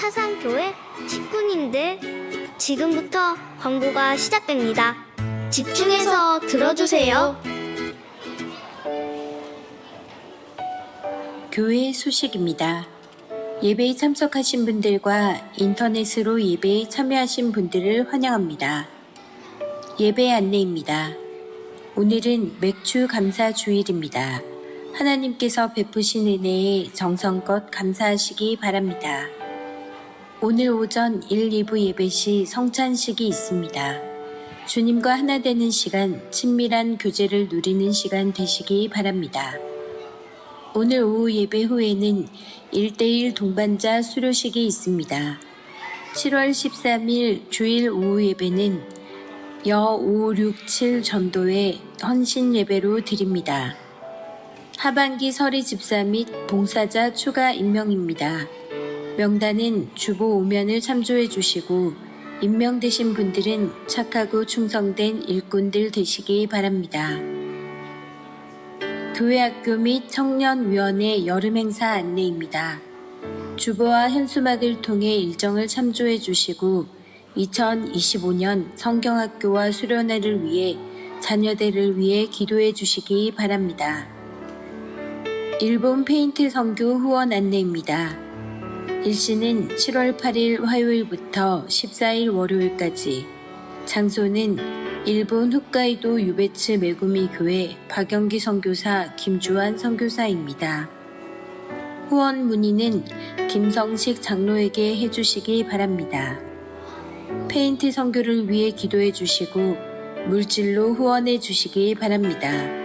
사상교회 식구님들, 지금부터 광고가 시작됩니다. 집중해서 들어주세요. 교회 소식입니다. 예배에 참석하신 분들과 인터넷으로 예배에 참여하신 분들을 환영합니다. 예배 안내입니다. 오늘은 맥주 감사 주일입니다. 하나님께서 베푸신 은혜에 정성껏 감사하시기 바랍니다. 오늘 오전 1, 2부 예배 시 성찬식이 있습니다. 주님과 하나 되는 시간, 친밀한 교제를 누리는 시간 되시기 바랍니다. 오늘 오후 예배 후에는 1:1 동반자 수료식이 있습니다. 7월 13일 주일 오후 예배는 여 567 전도회 헌신 예배로 드립니다. 하반기 서리 집사 및 봉사자 추가 임명입니다. 명단은 주보 5면을 참조해 주시고 임명되신 분들은 착하고 충성된 일꾼들 되시기 바랍니다. 교회학교 및 청년위원회 여름행사 안내입니다. 주보와 현수막을 통해 일정을 참조해 주시고 2025년 성경학교와 수련회를 위해 자녀들을 위해 기도해 주시기 바랍니다. 일본 페인트 선교 후원 안내입니다. 일시는 7월 8일 화요일부터 14일 월요일까지, 장소는 일본 홋카이도 유베츠 메구미 교회 박영기 선교사 김주환 선교사입니다. 후원 문의는 김성식 장로에게 해주시기 바랍니다. 페인트 선교를 위해 기도해 주시고 물질로 후원해 주시기 바랍니다.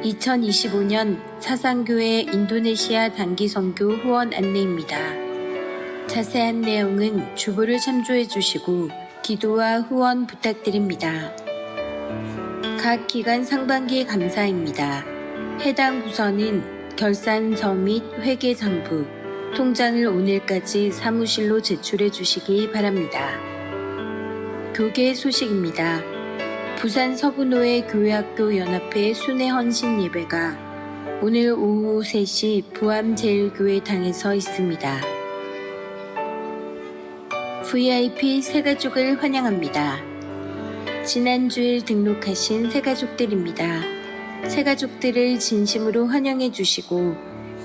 2025년 사상교회 인도네시아 단기 선교 후원 안내입니다. 자세한 내용은 주보를 참조해 주시고 기도와 후원 부탁드립니다. 각 기관 상반기 감사입니다. 해당 부서는 결산서 및 회계장부, 통장을 오늘까지 사무실로 제출해 주시기 바랍니다. 교계 소식입니다. 부산 서구노회 교회학교 연합회 순회 헌신 예배가 오늘 오후 3시 부암제일교회당에서 있습니다. VIP 새가족을 환영합니다. 지난주일 등록하신 새가족들입니다. 새가족들을 진심으로 환영해 주시고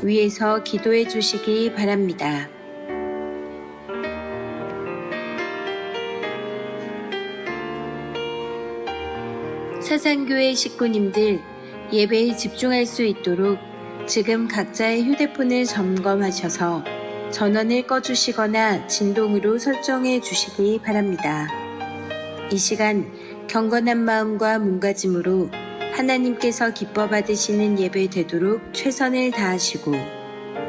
위에서 기도해 주시기 바랍니다. 사상교회 식구님들, 예배에 집중할 수 있도록 지금 각자의 휴대폰을 점검하셔서 전원을 꺼주시거나 진동으로 설정해 주시기 바랍니다. 이 시간 경건한 마음과 몸가짐으로 하나님께서 기뻐 받으시는 예배 되도록 최선을 다하시고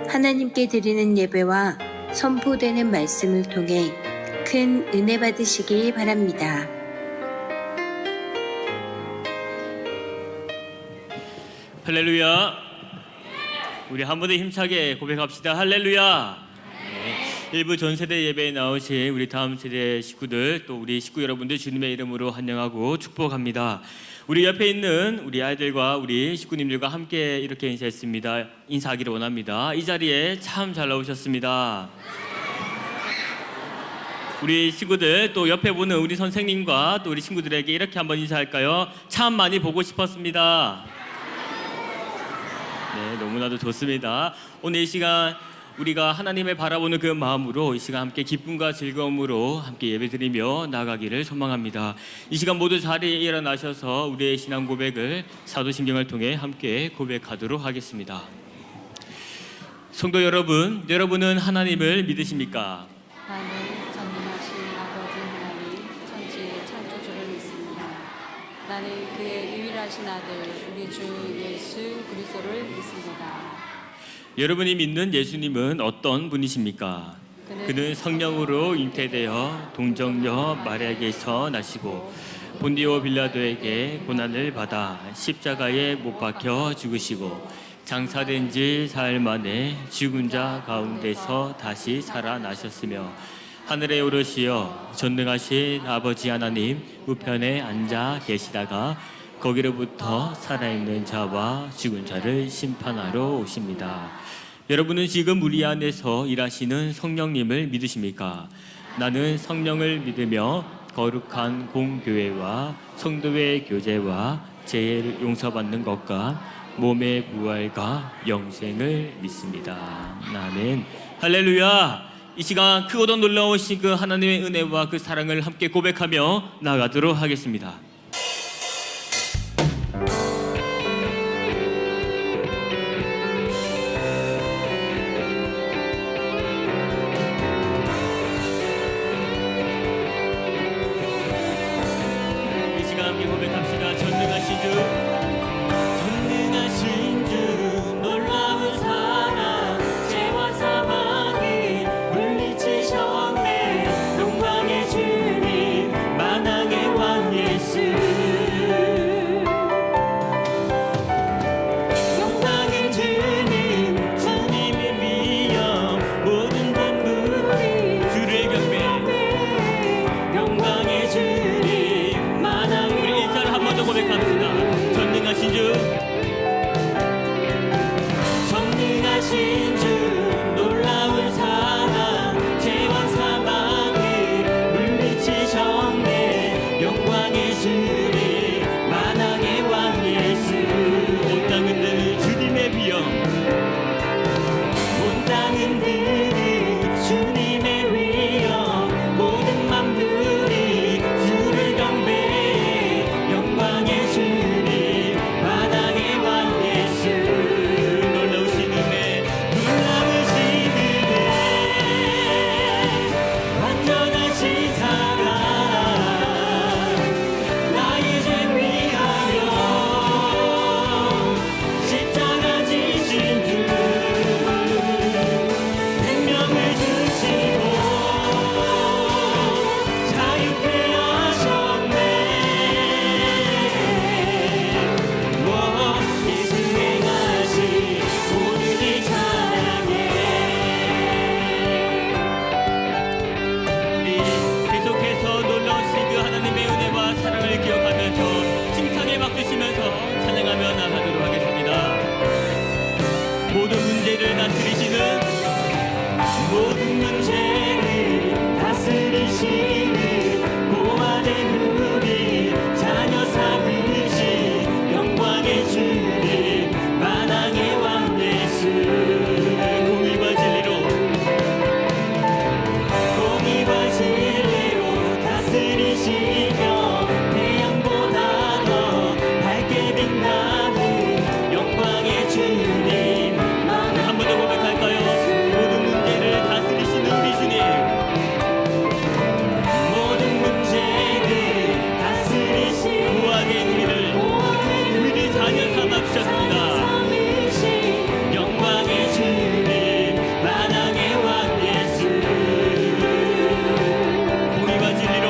하나님께 드리는 예배와 선포되는 말씀을 통해 큰 은혜 받으시기 바랍니다. 할렐루야. 우리 한 번 더 힘차게 고백합시다. 할렐루야. 네. 일부 전세대 예배에 나오신 우리 다음 세대 식구들, 또 우리 식구 여러분들 주님의 이름으로 환영하고 축복합니다. 우리 옆에 있는 우리 아이들과 우리 식구님들과 함께 이렇게 인사하기를 원합니다. 이 자리에 참 잘 나오셨습니다. 우리 친구들, 또 옆에 보는 우리 선생님과 또 우리 친구들에게 이렇게 한번 인사할까요? 참 많이 보고 싶었습니다. 네, 너무나도 좋습니다. 오늘 이 시간 우리가 하나님을 바라보는 그 마음으로 이 시간 함께 기쁨과 즐거움으로 함께 예배드리며 나아가기를 소망합니다. 이 시간 모두 자리에 일어나셔서 우리의 신앙 고백을 사도신경을 통해 함께 고백하도록 하겠습니다. 성도 여러분, 여러분은 하나님을 믿으십니까? 나는 전능하신 아버지 하나님 천지의 창조주를 믿습니다. 나는 그의 유일하신 아들 우리 주 예수 그리스도를 믿습니다. 여러분이 믿는 예수님은 어떤 분이십니까? 그는 성령으로 잉태되어 동정녀 마리아에게서 나시고 본디오 빌라도에게 고난을 받아 십자가에 못 박혀 죽으시고 장사된 지 사흘 만에 죽은 자 가운데서 다시 살아나셨으며 하늘에 오르시어 전능하신 아버지 하나님 우편에 앉아 계시다가 거기로부터 살아있는 자와 죽은 자를 심판하러 오십니다. 여러분은 지금 우리 안에서 일하시는 성령님을 믿으십니까? 나는 성령을 믿으며 거룩한 공교회와 성도의 교제와 죄를 용서받는 것과 몸의 부활과 영생을 믿습니다. 아멘. 할렐루야. 이 시간 크고도 놀라우신 그 하나님의 은혜와 그 사랑을 함께 고백하며 나아가도록 하겠습니다. 이 시간 함께 고백합시다. 전능하신 주, 전능하신 주, 놀라운 사랑, 죄와 사망을 물리치셨네. 영광의 주님, 만왕의 왕 예수. 영광의 주님, 주님의 위엄, 모든 만물이 주를 경배. 영광의 주님, 만왕의 우리 인사를 한 번 더 고백합시다. 전능하신 주, 전능하신 주, 놀라운 사랑, 죄와 사망을 물리치셨네. 영광의 주님, 만왕의 왕 예수. 온 땅은 늘 주님의 비영, 온 땅은 늘 주님의 위엄, 모든 만물이 주를 경배해. 영광의 주님, 만왕의 왕 예수. 놀라우신 은혜, 놀라우신 은혜, 완전하신 사랑, 나의 죄 위하여 십자가 지신 주, 생명을 주시고 자유케 하셨네. 예수 행하신 모든 일 찬양해. 우리 계속해서 놀라우신 그 하나님의 은혜와 사랑을 기억하면서 심차게 박수 치면서 찬양하며 나가도록 하겠습니다. 모든 문제를 다스리시는, 모든 문제를 다스리시는 고아된 우리 자녀 삼으신 영광의 주님, 만왕의 왕 예수. 공의와 진리로, 공의와 진리로 다스리시며 태양보다 더 밝게 빛나는 영광의 주님. 한 번 더 고백할까요? 모든 문제를 다스리시는 우리 주님, 모든 문제를 다스리시는 구하게 우리를 자녀 삼아 주셨습니다. 영광의 주님, 만왕의 왕 예수. 공의와 진리로,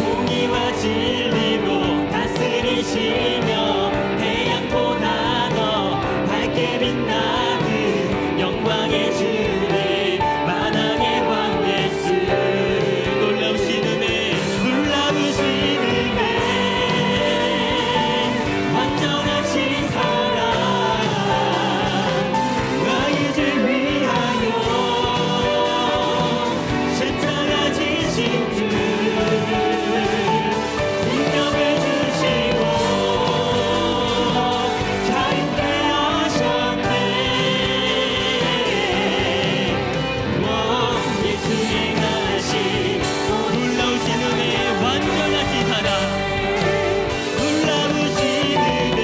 공의와 진리로 다스리시며 태양보다 더 밝게 빛나는 영광의 주님, 만왕의 왕 예수. 놀라우신 은혜, 놀라우신 은혜, 완전하신 사랑, 나의 죄 위하여 십자가 지신 주, 생명을 주시고 자유케 하셨네. 예수 행하신 놀라우신 은혜, 완전하신 사랑, 놀라우신 은혜,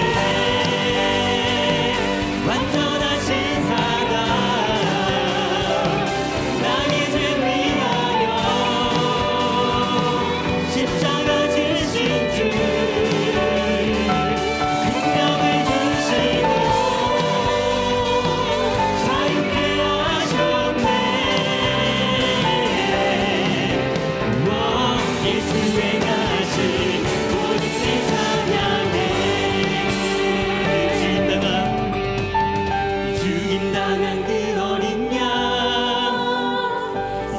완전하신 사랑, 나의 죄 위하여 십자가 지신 주, 생명을 주시고 자유케 하셨네. 예수 행하신 모든 일 찬양해. 죽임당한 그 어린 양,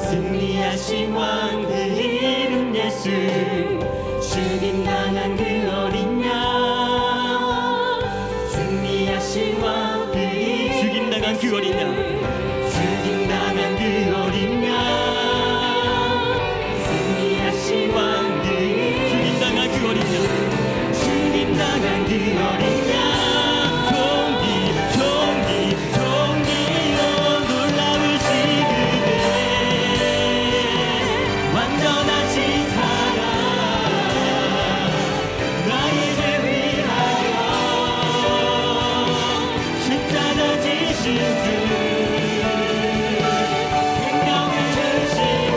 승리하신 왕 그 이름 예수. 죽임당한 그 어린 양, 승리하신 왕 그 이름 죽임당한 그 어린 양, 죽임당한 그 어린 양, 승리하신 왕들, 죽임당한 그 어린 양, 죽임당한 그 어린 양, 종기요 놀라우신 그대, 완전하신 사랑, 나의 죄 위하여 십자가 지신 주, 생명을 주시고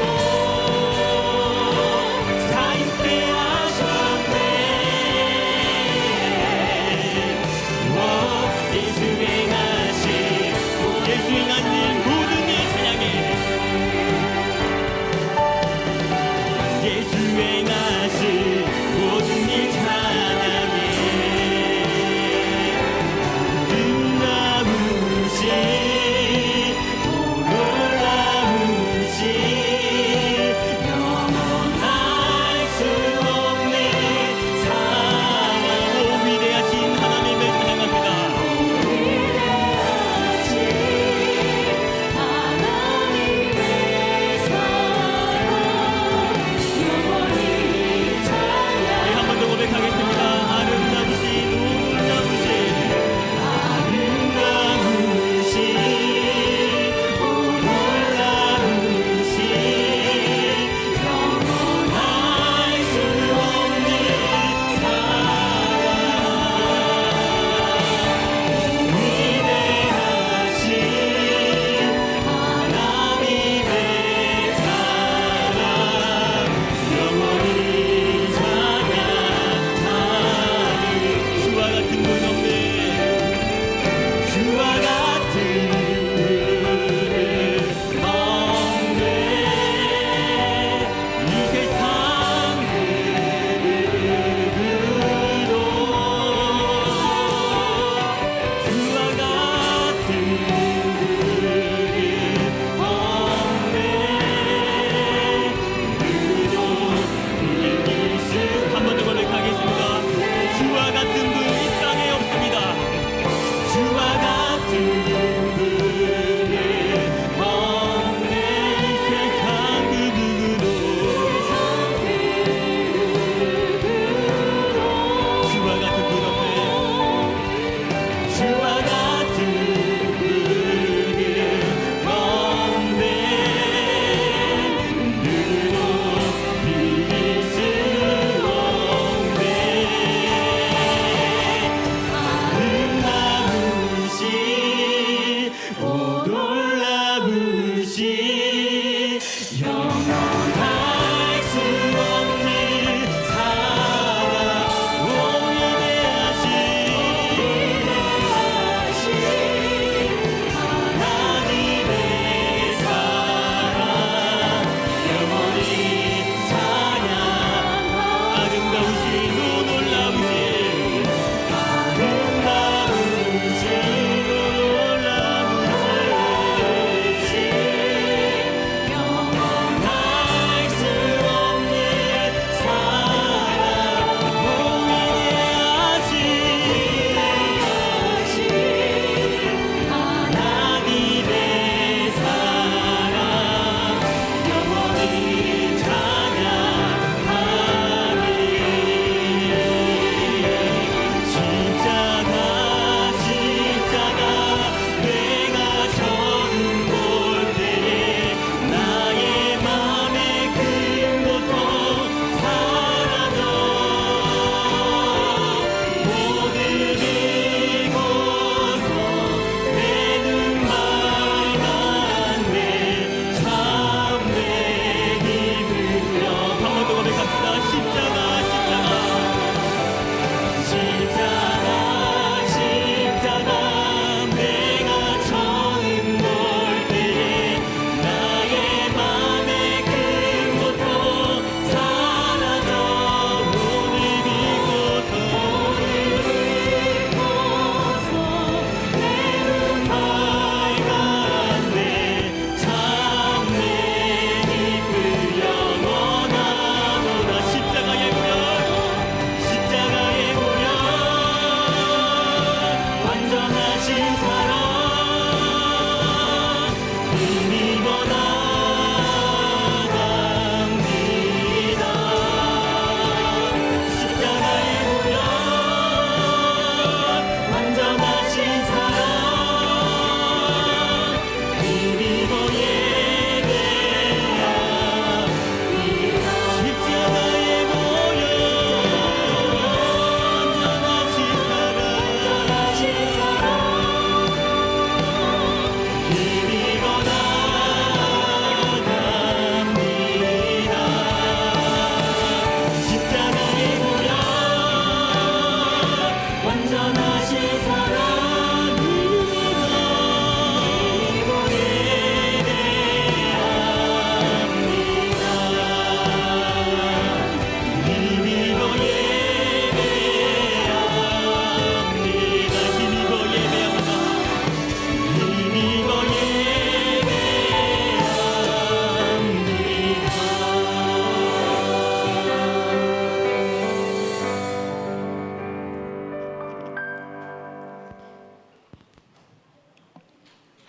사인케 하셨네.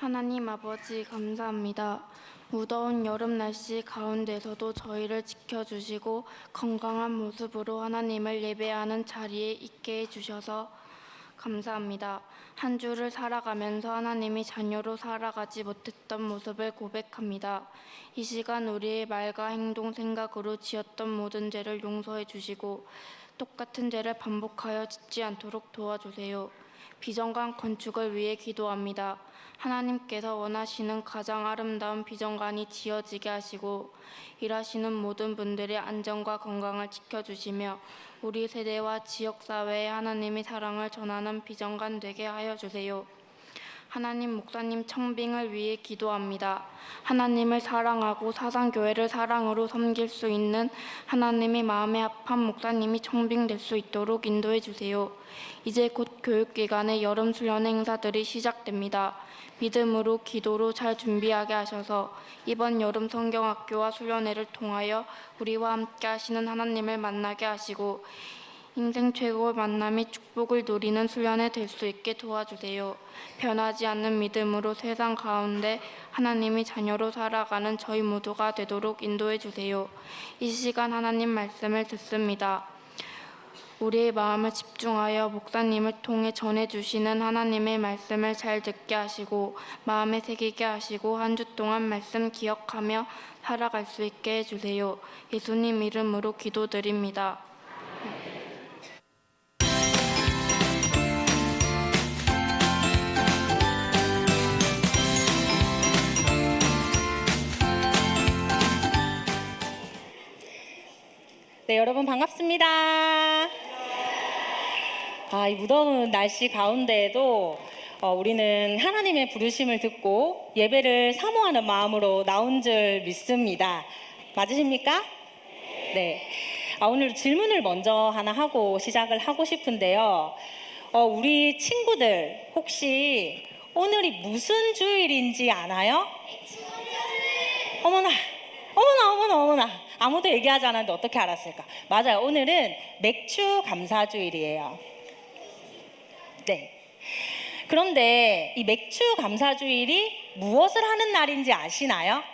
하나님 아버지 감사합니다. 무더운 여름 날씨 가운데서도 저희를 지켜주시고 건강한 모습으로 하나님을 예배하는 자리에 있게 해주셔서 감사합니다. 한 주를 살아가면서 하나님이 자녀로 살아가지 못했던 모습을 고백합니다. 이 시간 우리의 말과 행동, 생각으로 지었던 모든 죄를 용서해 주시고 똑같은 죄를 반복하여 짓지 않도록 도와주세요. 비정관 건축을 위해 기도합니다. 하나님께서 원하시는 가장 아름다운 비정관이 지어지게 하시고 일하시는 모든 분들의 안전과 건강을 지켜주시며 우리 세대와 지역사회에 하나님의 사랑을 전하는 비정관 되게 하여 주세요. 하나님 목사님 청빙을 위해 기도합니다. 하나님을 사랑하고 사상교회를 사랑으로 섬길 수 있는 하나님의 마음에 합한 목사님이 청빙될 수 있도록 인도해 주세요. 이제 곧 교육기간의 여름 수련 행사들이 시작됩니다. 믿음으로 기도로 잘 준비하게 하셔서 이번 여름 성경학교와 수련회를 통하여 우리와 함께 하시는 하나님을 만나게 하시고 인생 최고의 만남이 축복을 누리는 수련회 될 수 있게 도와주세요. 변하지 않는 믿음으로 세상 가운데 하나님이 자녀로 살아가는 저희 모두가 되도록 인도해 주세요. 이 시간 하나님 말씀을 듣습니다. 우리의 마음을 집중하여 목사님을 통해 전해주시는 하나님의 말씀을 잘 듣게 하시고 마음에 새기게 하시고 한 주 동안 말씀 기억하며 살아갈 수 있게 해주세요. 예수님 이름으로 기도드립니다. 네, 여러분 반갑습니다. 이 무더운 날씨 가운데에도 우리는 하나님의 부르심을 듣고 예배를 사모하는 마음으로 나온 줄 믿습니다. 맞으십니까? 네. 오늘 질문을 먼저 하나 하고 시작을 하고 싶은데요. 우리 친구들 혹시 오늘이 무슨 주일인지 아나요? 어머나. 아무도 얘기하지 않았는데 어떻게 알았을까? 맞아요. 오늘은 맥주 감사주일이에요. 네. 그런데 이 맥주 감사주일이 무엇을 하는 날인지 아시나요?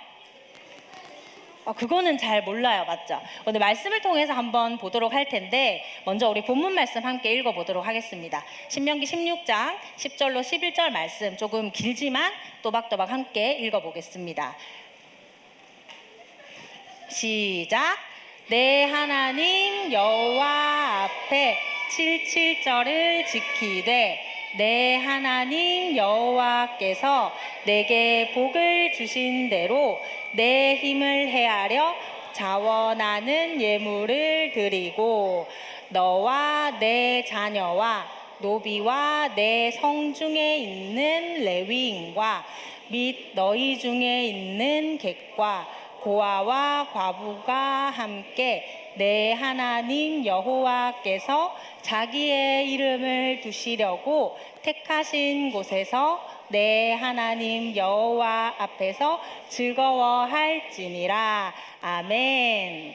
그거는 잘 몰라요. 맞죠? 오늘 말씀을 통해서 한번 보도록 할 텐데 먼저 우리 본문 말씀 함께 읽어보도록 하겠습니다. 신명기 16장 10절로 11절 말씀 조금 길지만 또박또박 함께 읽어보겠습니다. 시작. 내 하나님 여호와 앞에 77절을 지키되 내 하나님 여호와께서 내게 복을 주신 대로 내 힘을 헤아려 자원하는 예물을 드리고 너와 내 자녀와 노비와 내 성중에 있는 레위인과 및 너희 중에 있는 객과 고아와 과부가 함께 내 하나님 여호와께서 자기의 이름을 두시려고 택하신 곳에서 내 하나님 여호와 앞에서 즐거워할지니라. 아멘.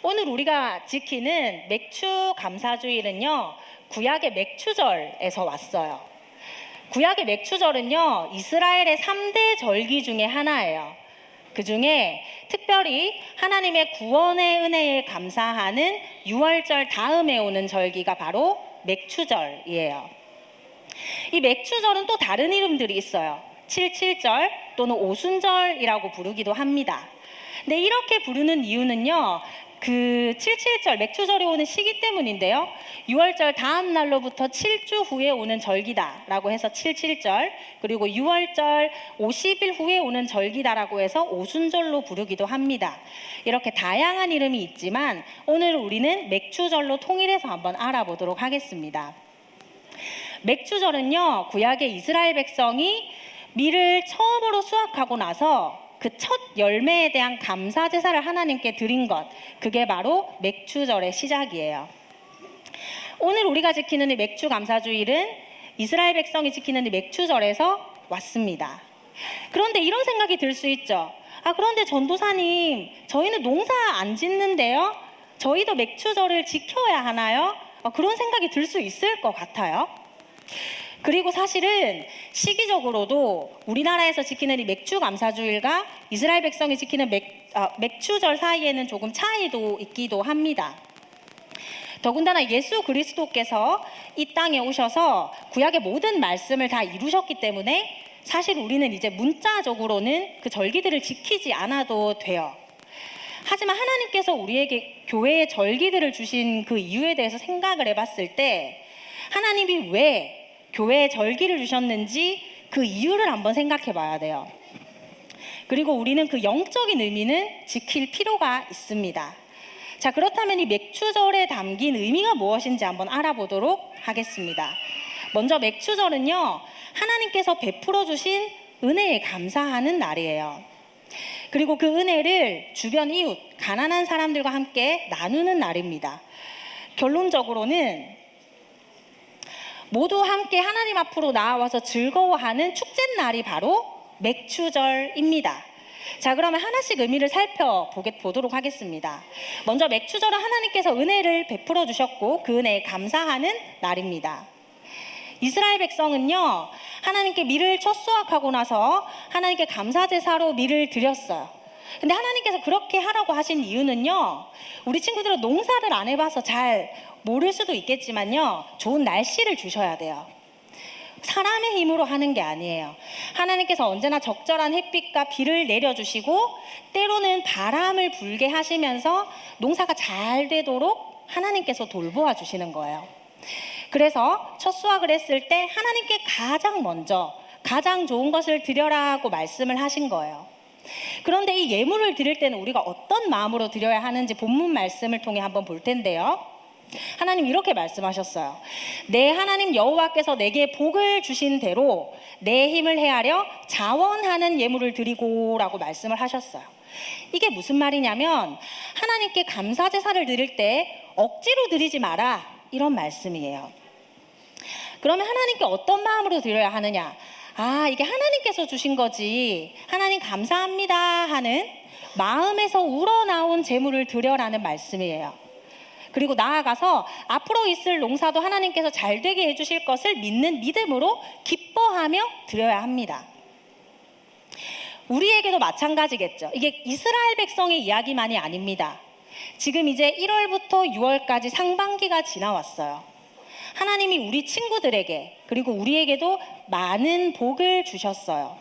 오늘 우리가 지키는 맥주 감사주일은요, 구약의 맥추절에서 왔어요. 구약의 맥추절은요, 이스라엘의 3대 절기 중에 하나예요. 그 중에 특별히 하나님의 구원의 은혜에 감사하는 유월절 다음에 오는 절기가 바로 맥추절이에요. 이 맥추절은 또 다른 이름들이 있어요. 77절 또는 오순절이라고 부르기도 합니다. 근데 이렇게 부르는 이유는요, 그 77절 맥추절이 오는 시기 때문인데요. 6월절 다음 날로부터 7주 후에 오는 절기다라고 해서 77절, 그리고 6월절 50일 후에 오는 절기다라고 해서 오순절로 부르기도 합니다. 이렇게 다양한 이름이 있지만 오늘 우리는 맥추절로 통일해서 한번 알아보도록 하겠습니다. 맥추절은요, 구약의 이스라엘 백성이 밀을 처음으로 수확하고 나서 그 첫 열매에 대한 감사 제사를 하나님께 드린 것, 그게 바로 맥추절의 시작이에요. 오늘 우리가 지키는 이 맥추 감사주일은 이스라엘 백성이 지키는 이 맥추절에서 왔습니다. 그런데 이런 생각이 들 수 있죠. 그런데 전도사님, 저희는 농사 안 짓는데요? 저희도 맥추절을 지켜야 하나요? 그런 생각이 들 수 있을 것 같아요. 그리고 사실은 시기적으로도 우리나라에서 지키는 이 맥주 감사주일과 이스라엘 백성이 지키는 맥추절 사이에는 조금 차이도 있기도 합니다. 더군다나 예수 그리스도께서 이 땅에 오셔서 구약의 모든 말씀을 다 이루셨기 때문에 사실 우리는 이제 문자적으로는 그 절기들을 지키지 않아도 돼요. 하지만 하나님께서 우리에게 교회의 절기들을 주신 그 이유에 대해서 생각을 해봤을 때 하나님이 왜 교회에 절기를 주셨는지 그 이유를 한번 생각해 봐야 돼요. 그리고 우리는 그 영적인 의미는 지킬 필요가 있습니다. 자, 그렇다면 이 맥추절에 담긴 의미가 무엇인지 한번 알아보도록 하겠습니다. 먼저 맥추절은요, 하나님께서 베풀어 주신 은혜에 감사하는 날이에요. 그리고 그 은혜를 주변 이웃, 가난한 사람들과 함께 나누는 날입니다. 결론적으로는 모두 함께 하나님 앞으로 나와서 즐거워하는 축제 날이 바로 맥추절입니다. 자, 그러면 하나씩 의미를 살펴보도록 하겠습니다. 먼저 맥추절은 하나님께서 은혜를 베풀어 주셨고 그 은혜에 감사하는 날입니다. 이스라엘 백성은요, 하나님께 밀을 첫 수확하고 나서 하나님께 감사 제사로 밀을 드렸어요. 근데 하나님께서 그렇게 하라고 하신 이유는요, 우리 친구들은 농사를 안 해봐서 잘 모를 수도 있겠지만요, 좋은 날씨를 주셔야 돼요. 사람의 힘으로 하는 게 아니에요. 하나님께서 언제나 적절한 햇빛과 비를 내려주시고 때로는 바람을 불게 하시면서 농사가 잘 되도록 하나님께서 돌보아 주시는 거예요. 그래서 첫 수확을 했을 때 하나님께 가장 먼저 가장 좋은 것을 드려라고 말씀을 하신 거예요. 그런데 이 예물을 드릴 때는 우리가 어떤 마음으로 드려야 하는지 본문 말씀을 통해 한번 볼 텐데요. 하나님 이렇게 말씀하셨어요. 내 하나님 여호와께서 내게 복을 주신 대로 내 힘을 헤아려 자원하는 예물을 드리고 라고 말씀을 하셨어요. 이게 무슨 말이냐면 하나님께 감사 제사를 드릴 때 억지로 드리지 마라, 이런 말씀이에요. 그러면 하나님께 어떤 마음으로 드려야 하느냐? 아, 이게 하나님께서 주신 거지, 하나님 감사합니다 하는 마음에서 우러나온 제물을 드려라는 말씀이에요. 그리고 나아가서 앞으로 있을 농사도 하나님께서 잘 되게 해주실 것을 믿는 믿음으로 기뻐하며 드려야 합니다. 우리에게도 마찬가지겠죠. 이게 이스라엘 백성의 이야기만이 아닙니다. 지금 이제 1월부터 6월까지 상반기가 지나왔어요. 하나님이 우리 친구들에게 그리고 우리에게도 많은 복을 주셨어요.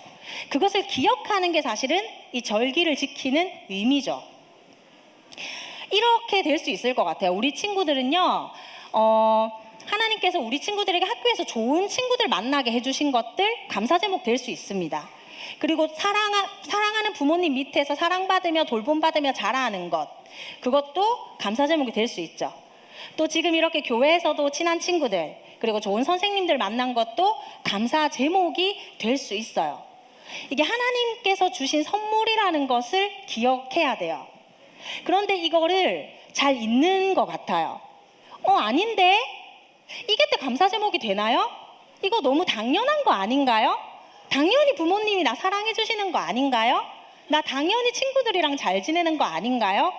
그것을 기억하는 게 사실은 이 절기를 지키는 의미죠. 이렇게 될 수 있을 것 같아요. 우리 친구들은요, 하나님께서 우리 친구들에게 학교에서 좋은 친구들 만나게 해주신 것들 감사 제목 될 수 있습니다. 그리고 사랑하는 부모님 밑에서 사랑받으며 돌봄받으며 자라는 것, 그것도 감사 제목이 될 수 있죠. 또 지금 이렇게 교회에서도 친한 친구들 그리고 좋은 선생님들 만난 것도 감사 제목이 될 수 있어요. 이게 하나님께서 주신 선물이라는 것을 기억해야 돼요. 그런데 이거를 잘 잊는 것 같아요. 아닌데? 이게 때 감사 제목이 되나요? 이거 너무 당연한 거 아닌가요? 당연히 부모님이 나 사랑해 주시는 거 아닌가요? 나 당연히 친구들이랑 잘 지내는 거 아닌가요?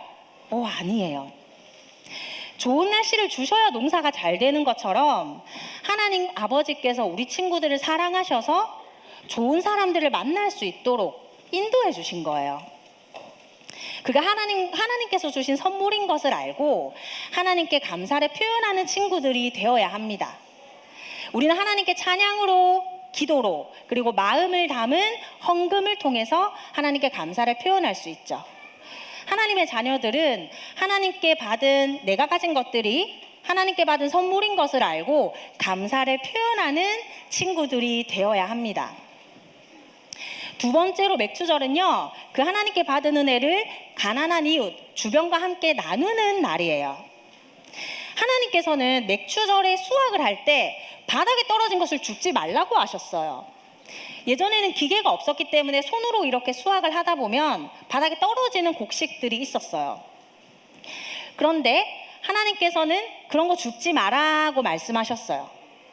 아니에요. 좋은 날씨를 주셔야 농사가 잘 되는 것처럼 하나님 아버지께서 우리 친구들을 사랑하셔서 좋은 사람들을 만날 수 있도록 인도해 주신 거예요. 그가 하나님께서 주신 선물인 것을 알고 하나님께 감사를 표현하는 친구들이 되어야 합니다. 우리는 하나님께 찬양으로, 기도로, 그리고 마음을 담은 헌금을 통해서 하나님께 감사를 표현할 수 있죠. 하나님의 자녀들은 하나님께 받은 내가 가진 것들이 하나님께 받은 선물인 것을 알고 감사를 표현하는 친구들이 되어야 합니다. 두 번째로 맥추절은요, 그 하나님께 받은 은혜를 가난한 이웃, 주변과 함께 나누는 날이에요. 하나님께서는 맥추절에 수확을 할 때 바닥에 떨어진 것을 줍지 말라고 하셨어요. 예전에는 기계가 없었기 때문에 손으로 이렇게 수확을 하다 보면 바닥에 떨어지는 곡식들이 있었어요. 그런데 하나님께서는 그런 거 줍지 마라고 말씀하셨어요.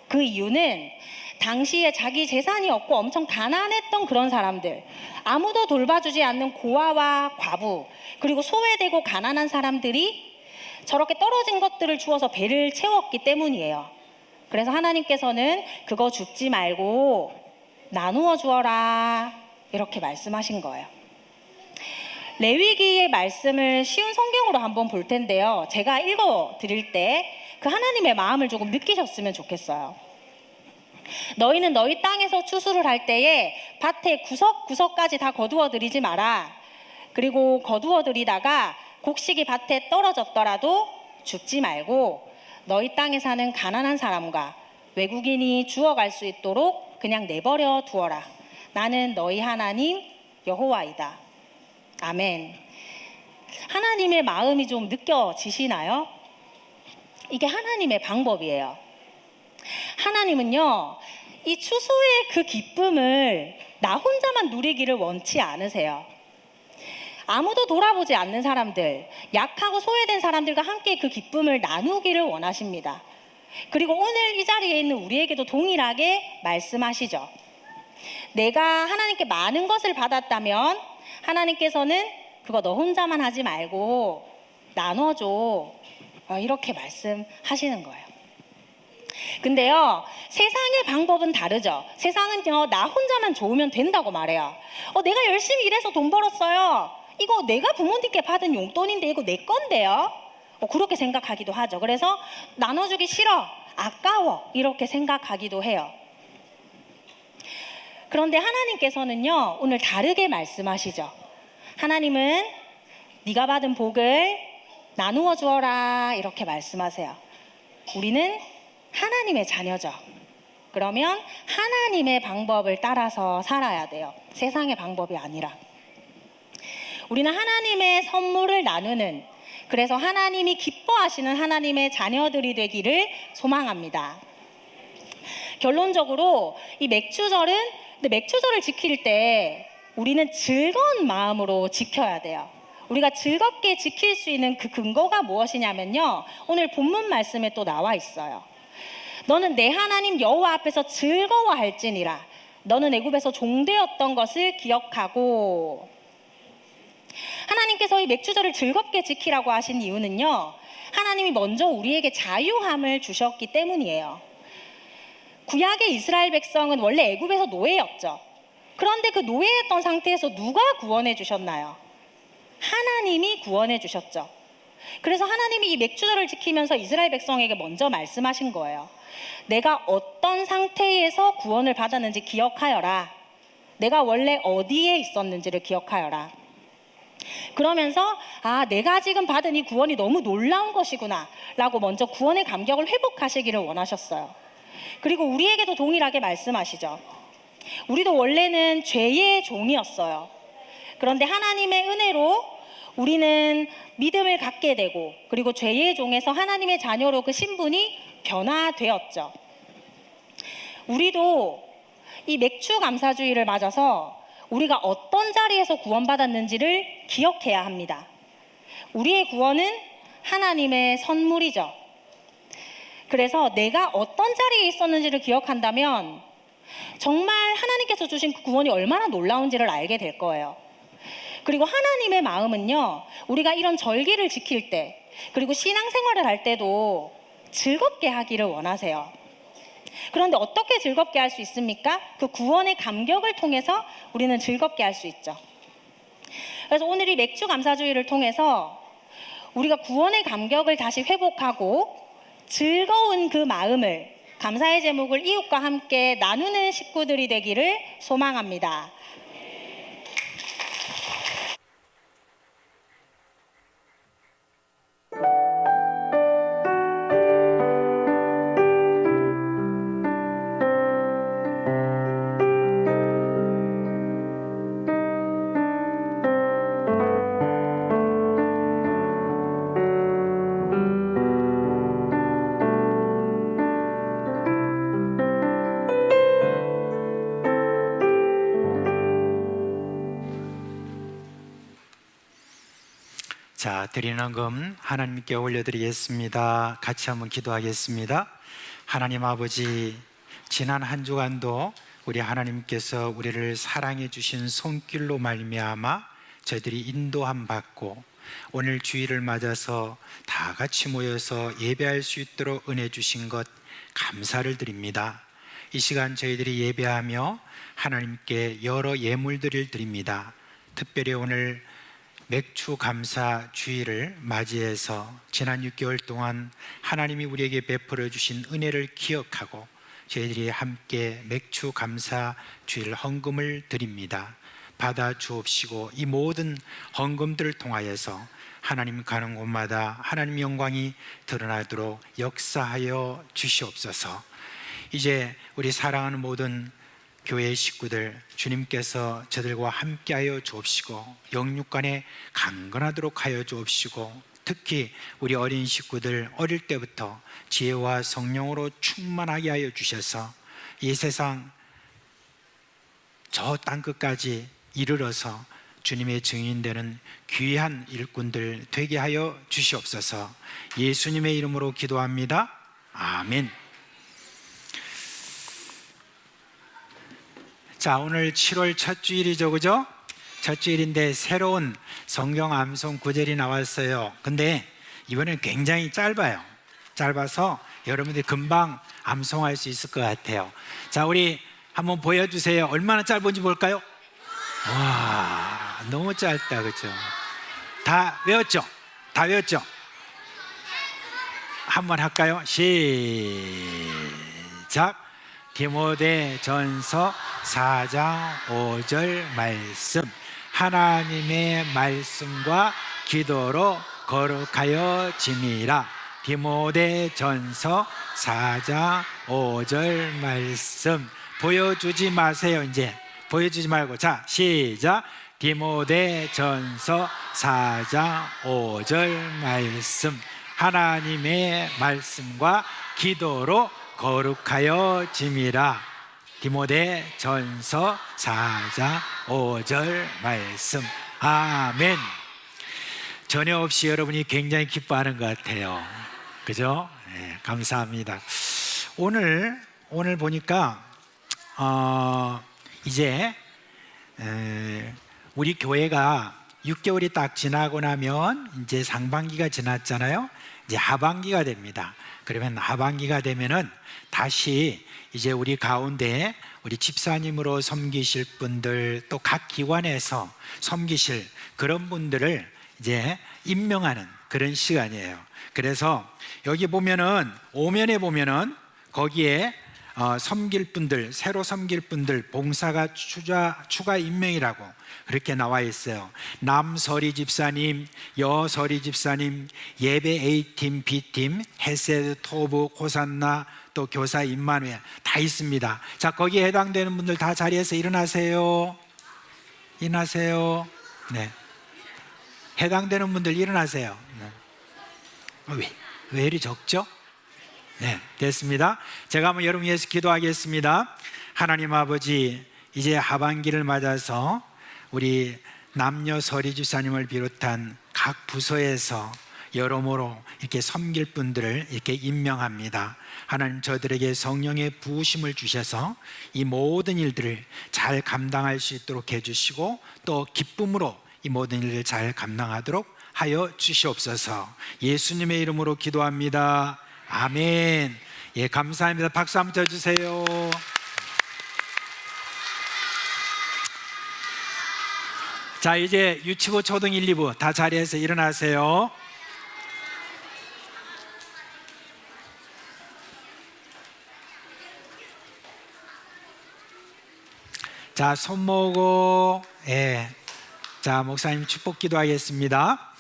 그 이유는 당시에 자기 재산이 없고 엄청 가난했던 그런 사람들, 아무도 돌봐주지 않는 고아와 과부, 그리고 소외되고 가난한 사람들이 저렇게 떨어진 것들을 주어서 배를 채웠기 때문이에요. 그래서 하나님께서는 그거 줍지 말고 나누어 주어라 이렇게 말씀하신 거예요. 레위기의 말씀을 쉬운 성경으로 한번 볼 텐데요. 제가 읽어 드릴 때 그 하나님의 마음을 조금 느끼셨으면 좋겠어요. 너희는 너희 땅에서 추수를 할 때에 밭의 구석구석까지 다 거두어 들이지 마라. 그리고 거두어 들이다가 곡식이 밭에 떨어졌더라도 줍지 말고 너희 땅에 사는 가난한 사람과 외국인이 주워갈 수 있도록 그냥 내버려 두어라. 나는 너희 하나님 여호와이다. 아멘. 하나님의 마음이 좀 느껴지시나요? 이게 하나님의 방법이에요. 하나님은요, 이 추수의 그 기쁨을 나 혼자만 누리기를 원치 않으세요. 아무도 돌아보지 않는 사람들, 약하고 소외된 사람들과 함께 그 기쁨을 나누기를 원하십니다. 그리고 오늘 이 자리에 있는 우리에게도 동일하게 말씀하시죠. 내가 하나님께 많은 것을 받았다면 하나님께서는 그거 너 혼자만 하지 말고 나눠줘. 이렇게 말씀하시는 거예요. 근데요, 세상의 방법은 다르죠. 세상은요, 나 혼자만 좋으면 된다고 말해요. 내가 열심히 일해서 돈 벌었어요. 이거 내가 부모님께 받은 용돈인데 이거 내 건데요. 그렇게 생각하기도 하죠. 그래서 나눠주기 싫어, 아까워 이렇게 생각하기도 해요. 그런데 하나님께서는요, 오늘 다르게 말씀하시죠. 하나님은 네가 받은 복을 나누어 주어라 이렇게 말씀하세요. 우리는 하나님의 자녀죠. 그러면 하나님의 방법을 따라서 살아야 돼요. 세상의 방법이 아니라. 우리는 하나님의 선물을 나누는, 그래서 하나님이 기뻐하시는 하나님의 자녀들이 되기를 소망합니다. 결론적으로 이 근데 맥추절을 지킬 때 우리는 즐거운 마음으로 지켜야 돼요. 우리가 즐겁게 지킬 수 있는 그 근거가 무엇이냐면요, 오늘 본문 말씀에 또 나와 있어요. 너는 내 하나님 여호와 앞에서 즐거워할지니라. 너는 애굽에서 종되었던 것을 기억하고. 하나님께서 이 맥주절을 즐겁게 지키라고 하신 이유는요, 하나님이 먼저 우리에게 자유함을 주셨기 때문이에요. 구약의 이스라엘 백성은 원래 애굽에서 노예였죠. 그런데 그 노예였던 상태에서 누가 구원해 주셨나요? 하나님이 구원해 주셨죠. 그래서 하나님이 이 맥주절을 지키면서 이스라엘 백성에게 먼저 말씀하신 거예요. 내가 어떤 상태에서 구원을 받았는지 기억하여라. 내가 원래 어디에 있었는지를 기억하여라. 그러면서 내가 지금 받은 이 구원이 너무 놀라운 것이구나 라고 먼저 구원의 감격을 회복하시기를 원하셨어요. 그리고 우리에게도 동일하게 말씀하시죠. 우리도 원래는 죄의 종이었어요. 그런데 하나님의 은혜로 우리는 믿음을 갖게 되고, 그리고 죄의 종에서 하나님의 자녀로 그 신분이 변화되었죠. 우리도 이 맥주 감사주의를 맞아서 우리가 어떤 자리에서 구원받았는지를 기억해야 합니다. 우리의 구원은 하나님의 선물이죠. 그래서 내가 어떤 자리에 있었는지를 기억한다면 정말 하나님께서 주신 그 구원이 얼마나 놀라운지를 알게 될 거예요. 그리고 하나님의 마음은요, 우리가 이런 절기를 지킬 때, 그리고 신앙생활을 할 때도 즐겁게 하기를 원하세요. 그런데 어떻게 즐겁게 할 수 있습니까? 그 구원의 감격을 통해서 우리는 즐겁게 할 수 있죠. 그래서 오늘 이 맥주 감사주의를 통해서 우리가 구원의 감격을 다시 회복하고 즐거운 그 마음을, 감사의 제목을 이웃과 함께 나누는 식구들이 되기를 소망합니다. 자, 드리는 금 하나님께 올려드리겠습니다. 같이 한번 기도하겠습니다. 하나님 아버지, 지난 한 주간도 우리 하나님께서 우리를 사랑해 주신 손길로 말미암아 저희들이 인도함 받고 오늘 주일을 맞아서 다 같이 모여서 예배할 수 있도록 은혜 주신 것 감사를 드립니다. 이 시간 저희들이 예배하며 하나님께 여러 예물들을 드립니다. 특별히 오늘 맥주 감사 주일을 맞이해서 지난 6개월 동안 하나님이 우리에게 베풀어 주신 은혜를 기억하고 저희들이 함께 맥주 감사 주일 헌금을 드립니다. 받아 주옵시고 이 모든 헌금들을 통하여서 하나님 가는 곳마다 하나님 영광이 드러나도록 역사하여 주시옵소서. 이제 우리 사랑하는 모든 교회 식구들, 주님께서 저들과 함께하여 주옵시고 영육간에 강건하도록 하여 주옵시고, 특히 우리 어린 식구들 어릴 때부터 지혜와 성령으로 충만하게 하여 주셔서 이 세상 저 땅끝까지 이르러서 주님의 증인되는 귀한 일꾼들 되게 하여 주시옵소서. 예수님의 이름으로 기도합니다. 아멘. 자, 오늘 7월 첫 주일이죠, 그죠? 첫 주일인데 새로운 성경 암송 구절이 나왔어요. 근데 이번엔 굉장히 짧아서 여러분들이 금방 암송할 수 있을 것 같아요. 자, 우리 한번 보여주세요. 얼마나 짧은지 볼까요? 와, 너무 짧다, 그죠? 다 외웠죠? 다 외웠죠? 한번 할까요? 시작. 디모데전서 4장 5절 말씀. 하나님의 말씀과 기도로 거룩하여 짐이라. 디모데전서 4장 5절 말씀. 보여주지 마세요. 이제 보여주지 말고. 자, 시작. 디모데전서 4장 5절 말씀. 하나님의 말씀과 기도로 거룩하여 짐이라. 디모데전서 4장 5절 말씀. 아멘. 전혀 없이 여러분이 굉장히 기뻐하는 것 같아요. 그죠? 네, 감사합니다. 오늘 보니까 이제 우리 교회가 6개월이 딱 지나고 나면 이제 상반기가 지났잖아요. 이제 하반기가 됩니다. 그러면 하반기가 되면은 다시 이제 우리 가운데 우리 집사님으로 섬기실 분들, 또 각 기관에서 섬기실 그런 분들을 이제 임명하는 그런 시간이에요. 그래서 여기 보면은 오면에 보면은 거기에 섬길 분들, 새로 섬길 분들 봉사가 추가 임명이라고 그렇게 나와 있어요. 남서리 집사님, 여서리 집사님, 예배 A팀, B팀, 헤세드, 토브, 고산나, 또 교사 임마누엘 다 있습니다. 자, 거기에 해당되는 분들 다 자리에서 일어나세요. 일어나세요. 네. 해당되는 분들 일어나세요. 네. 왜 이리 적죠? 네, 됐습니다. 제가 한번 여러분 위해서 기도하겠습니다. 하나님 아버지, 이제 하반기를 맞아서 우리 남녀 서리 집사님을 비롯한 각 부서에서 여러모로 이렇게 섬길 분들을 이렇게 임명합니다. 하나님, 저들에게 성령의 부으심을 주셔서 이 모든 일들을 잘 감당할 수 있도록 해주시고, 또 기쁨으로 이 모든 일을 잘 감당하도록 하여 주시옵소서. 예수님의 이름으로 기도합니다. 아멘. 예, 감사합니다. 박수 한번 쳐주세요. 자, 이제 유치부, 초등 1, 2부 다 자리에서 일어나세요. 자, 손 모으고, 예. 자, 목사님 축복 기도하겠습니다.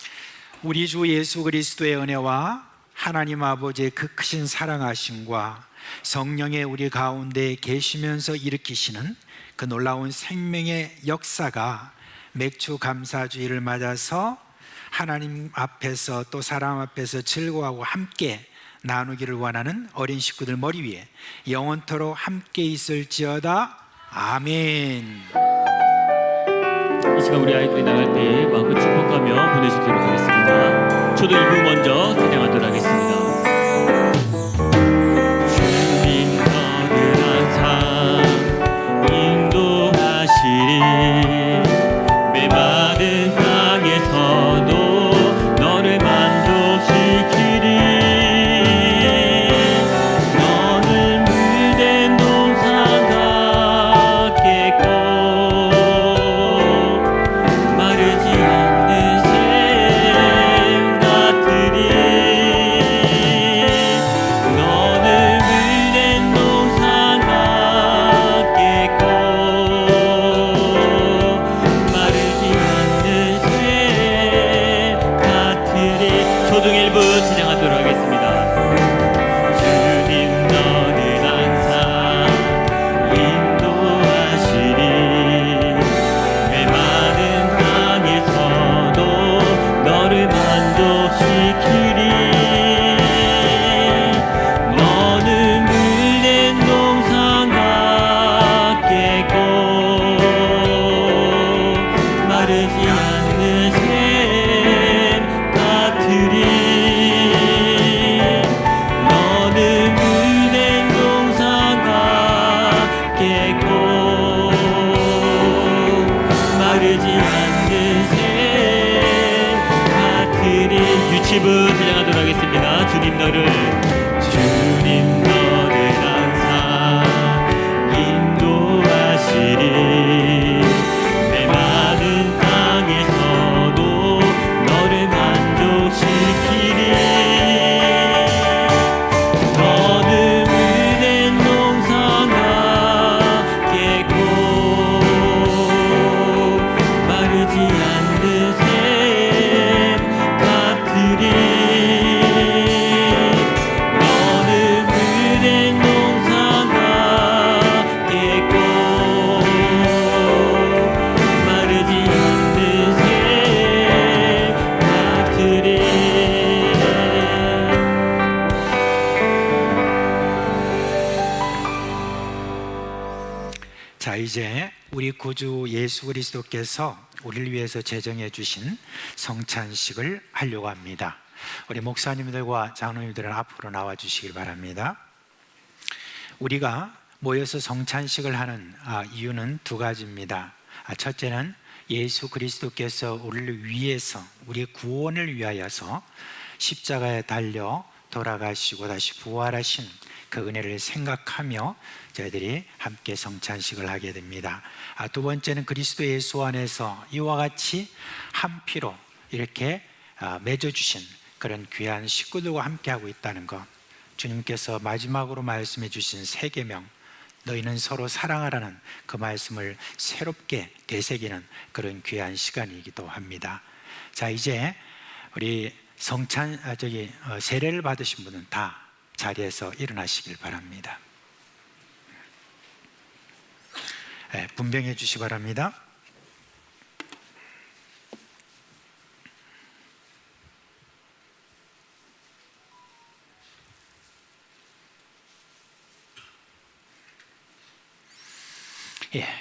우리 주 예수 그리스도의 은혜와 하나님 아버지의 그 크신 사랑하심과 성령의 우리 가운데 계시면서 일으키시는 그 놀라운 생명의 역사가 맥주 감사주의를 맞아서 하나님 앞에서 또 사람 앞에서 즐거워하고 함께 나누기를 원하는 어린 식구들 머리 위에 영원토록 함께 있을지어다. 아멘. 이 시간 우리 아이들이 나갈 때 마음껏 축복하며 보내시도록 하겠습니다. 초등 2부 먼저 찬양하도록 하겠습니다. 주님 너를 항상 인도하시리, 메마른 땅에서도 너를 만족시키리. 너는 물된 동산 자, 이제 우리 구주 예수 그리스도께서 우리를 위해서 제정해 주신 성찬식을 하려고 합니다. 우리 목사님들과 장로님들은 앞으로 나와 주시길 바랍니다. 우리가 모여서 성찬식을 하는 이유는 두 가지입니다. 첫째는 예수 그리스도께서 우리를 위해서, 우리의 구원을 위하여서 십자가에 달려 돌아가시고 다시 부활하신 그 은혜를 생각하며 저희들이 함께 성찬식을 하게 됩니다. 두 번째는 그리스도 예수 안에서 이와 같이 한 피로 이렇게 맺어주신 그런 귀한 식구들과 함께하고 있다는 것, 주님께서 마지막으로 말씀해 주신 세 계명, 너희는 서로 사랑하라는 그 말씀을 새롭게 되새기는 그런 귀한 시간이기도 합니다. 자, 이제 우리 세례를 받으신 분은 다 자리에서 일어나시길 바랍니다. 분명해 주시기 바랍니다.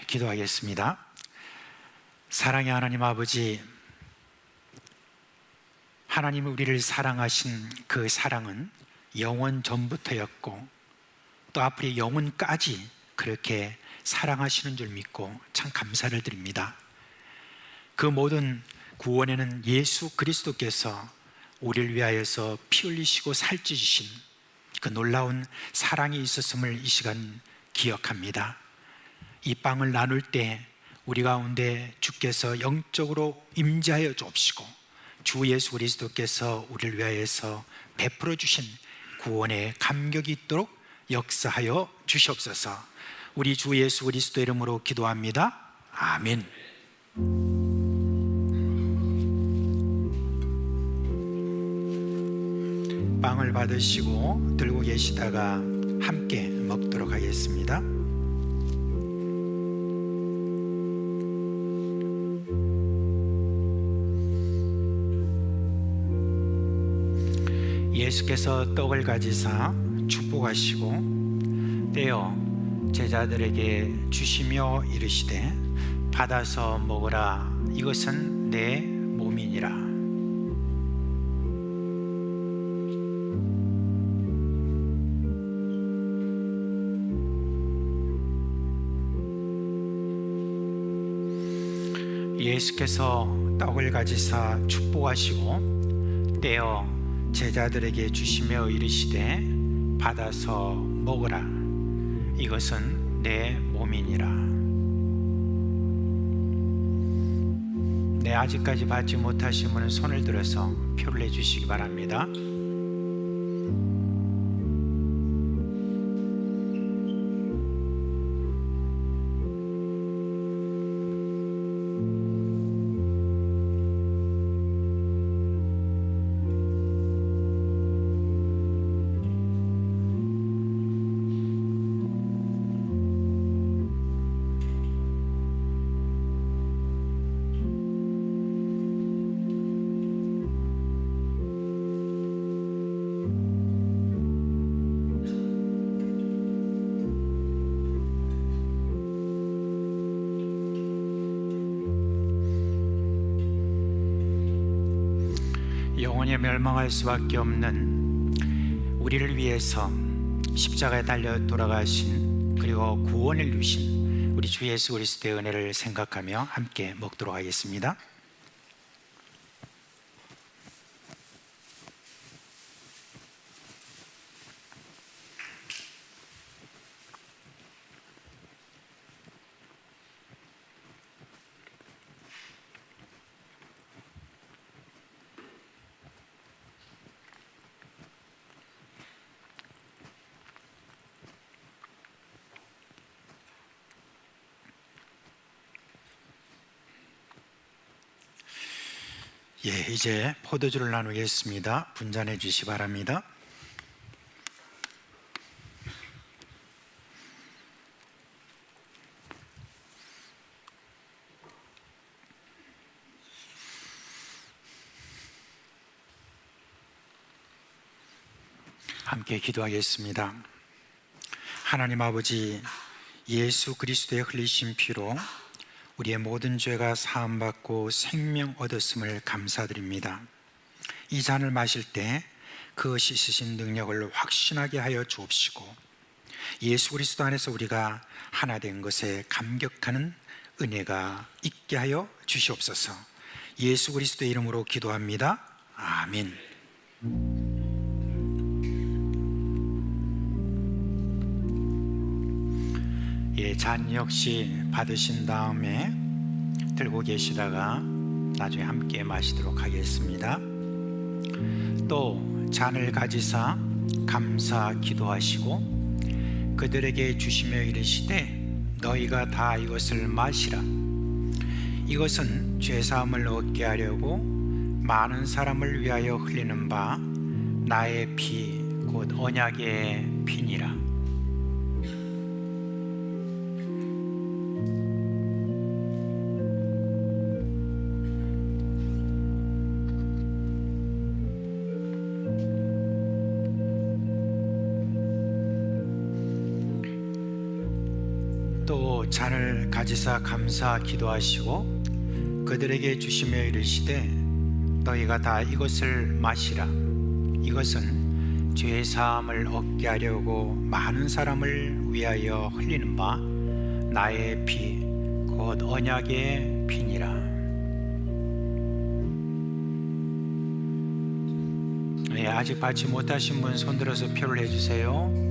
기도하겠습니다. 사랑의 하나님 아버지, 하나님이 우리를 사랑하신 그 사랑은 영원 전부터였고 또 앞으로 영원까지 그렇게 사랑하시는 줄 믿고 참 감사를 드립니다. 그 모든 구원에는 예수 그리스도께서 우리를 위하여서 피 흘리시고 살찌주신 그 놀라운 사랑이 있었음을 이 시간 기억합니다. 이 빵을 나눌 때 우리 가운데 주께서 영적으로 임재하여 주옵시고 주 예수 그리스도께서 우리를 위하여서 베풀어 주신 구원의 감격이 있도록 역사하여 주시옵소서. 우리 주 예수 그리스도 이름으로 기도합니다. 아멘. 빵을 받으시고 들고 계시다가 함께 먹도록 하겠습니다. 예수께서 떡을 가지사 축복하시고 떼어 제자들에게 주시며 이르시되 받아서 먹으라, 이것은 내 몸이니라. 예수께서 떡을 가지사 축복하시고 떼어 제자들에게 주시며 이르시되 받아서 먹으라, 이것은 내 몸이니라. 네, 아직까지 받지 못하신 분은 손을 들어서 표를 내주시기 바랍니다. 영원히 멸망할 수밖에 없는 우리를 위해서 십자가에 달려 돌아가신 그리고 구원을 이루신 우리 주 예수 그리스도의 은혜를 생각하며 함께 먹도록 하겠습니다. 이제 포도주를 나누겠습니다. 분잔해 주시기 바랍니다. 함께 기도하겠습니다. 하나님 아버지, 예수 그리스도의 흘리신 피로 우리의 모든 죄가 사함받고 생명 얻었음을 감사드립니다. 이 잔을 마실 때 그것이 있으신 능력을 확신하게 하여 주옵시고 예수 그리스도 안에서 우리가 하나 된 것에 감격하는 은혜가 있게 하여 주시옵소서. 예수 그리스도의 이름으로 기도합니다. 아멘. 예, 잔 역시 받으신 다음에 들고 계시다가 나중에 함께 마시도록 하겠습니다. 또 잔을 가지사 감사 기도하시고 그들에게 주시며 이르시되 너희가 다 이것을 마시라. 이것은 죄사함을 얻게 하려고 많은 사람을 위하여 흘리는 바 나의 피 곧 언약의 피니라. 또 잔을 가지사 감사 기도하시고 그들에게 주시며 이르시되 너희가 다 이것을 마시라. 이것은 죄 사함을 얻게 하려고 많은 사람을 위하여 흘리는 바 나의 피 곧 언약의 피니라. 네, 아직 받지 못하신 분 손들어서 표를 해주세요.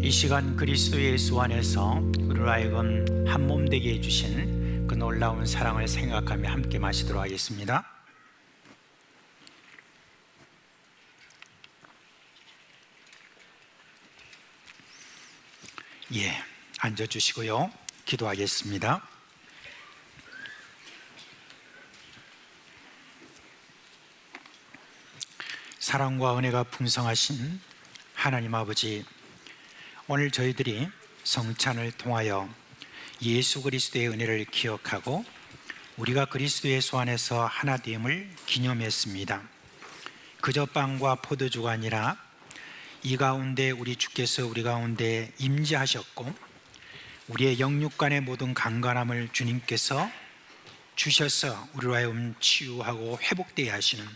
이 시간 그리스도 예수 안에서 우리로 하여금 한 몸 되게 해주신 그 놀라운 사랑을 생각하며 함께 마시도록 하겠습니다. 예, 앉아주시고요. 기도하겠습니다. 사랑과 은혜가 풍성하신 하나님 아버지, 오늘 저희들이 성찬을 통하여 예수 그리스도의 은혜를 기억하고 우리가 그리스도 예수 안에서 하나됨을 기념했습니다. 그저 빵과 포도주가 아니라 이 가운데 우리 주께서 우리 가운데 임재하셨고 우리의 영육간의 모든 강건함을 주님께서 주셔서 우리로 하여금 치유하고 회복되게 하시는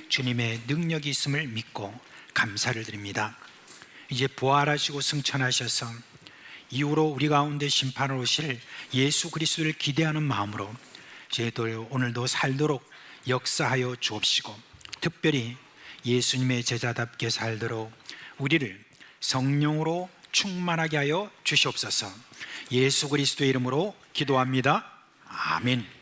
주님의 능력이 있음을 믿고 감사를 드립니다. 이제 부활하시고 승천하셔서 이후로 우리 가운데 심판을 오실 예수 그리스도를 기대하는 마음으로 저희들 오늘도 살도록 역사하여 주옵시고 특별히 예수님의 제자답게 살도록 우리를 성령으로 충만하게 하여 주시옵소서. 예수 그리스도의 이름으로 기도합니다. 아멘.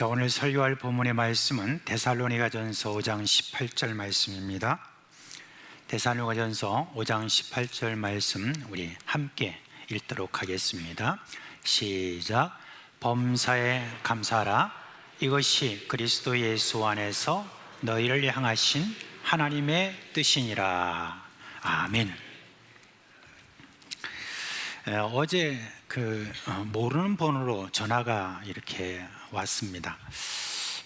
자, 오늘 설교할 본문의 말씀은 데살로니가전서 5장 18절 말씀입니다. 데살로니가전서 5장 18절 말씀 우리 함께 읽도록 하겠습니다. 시작. 범사에 감사하라. 이것이 그리스도 예수 안에서 너희를 향하신 하나님의 뜻이니라. 아멘. 어제 모르는 번호로 전화가 이렇게 왔습니다.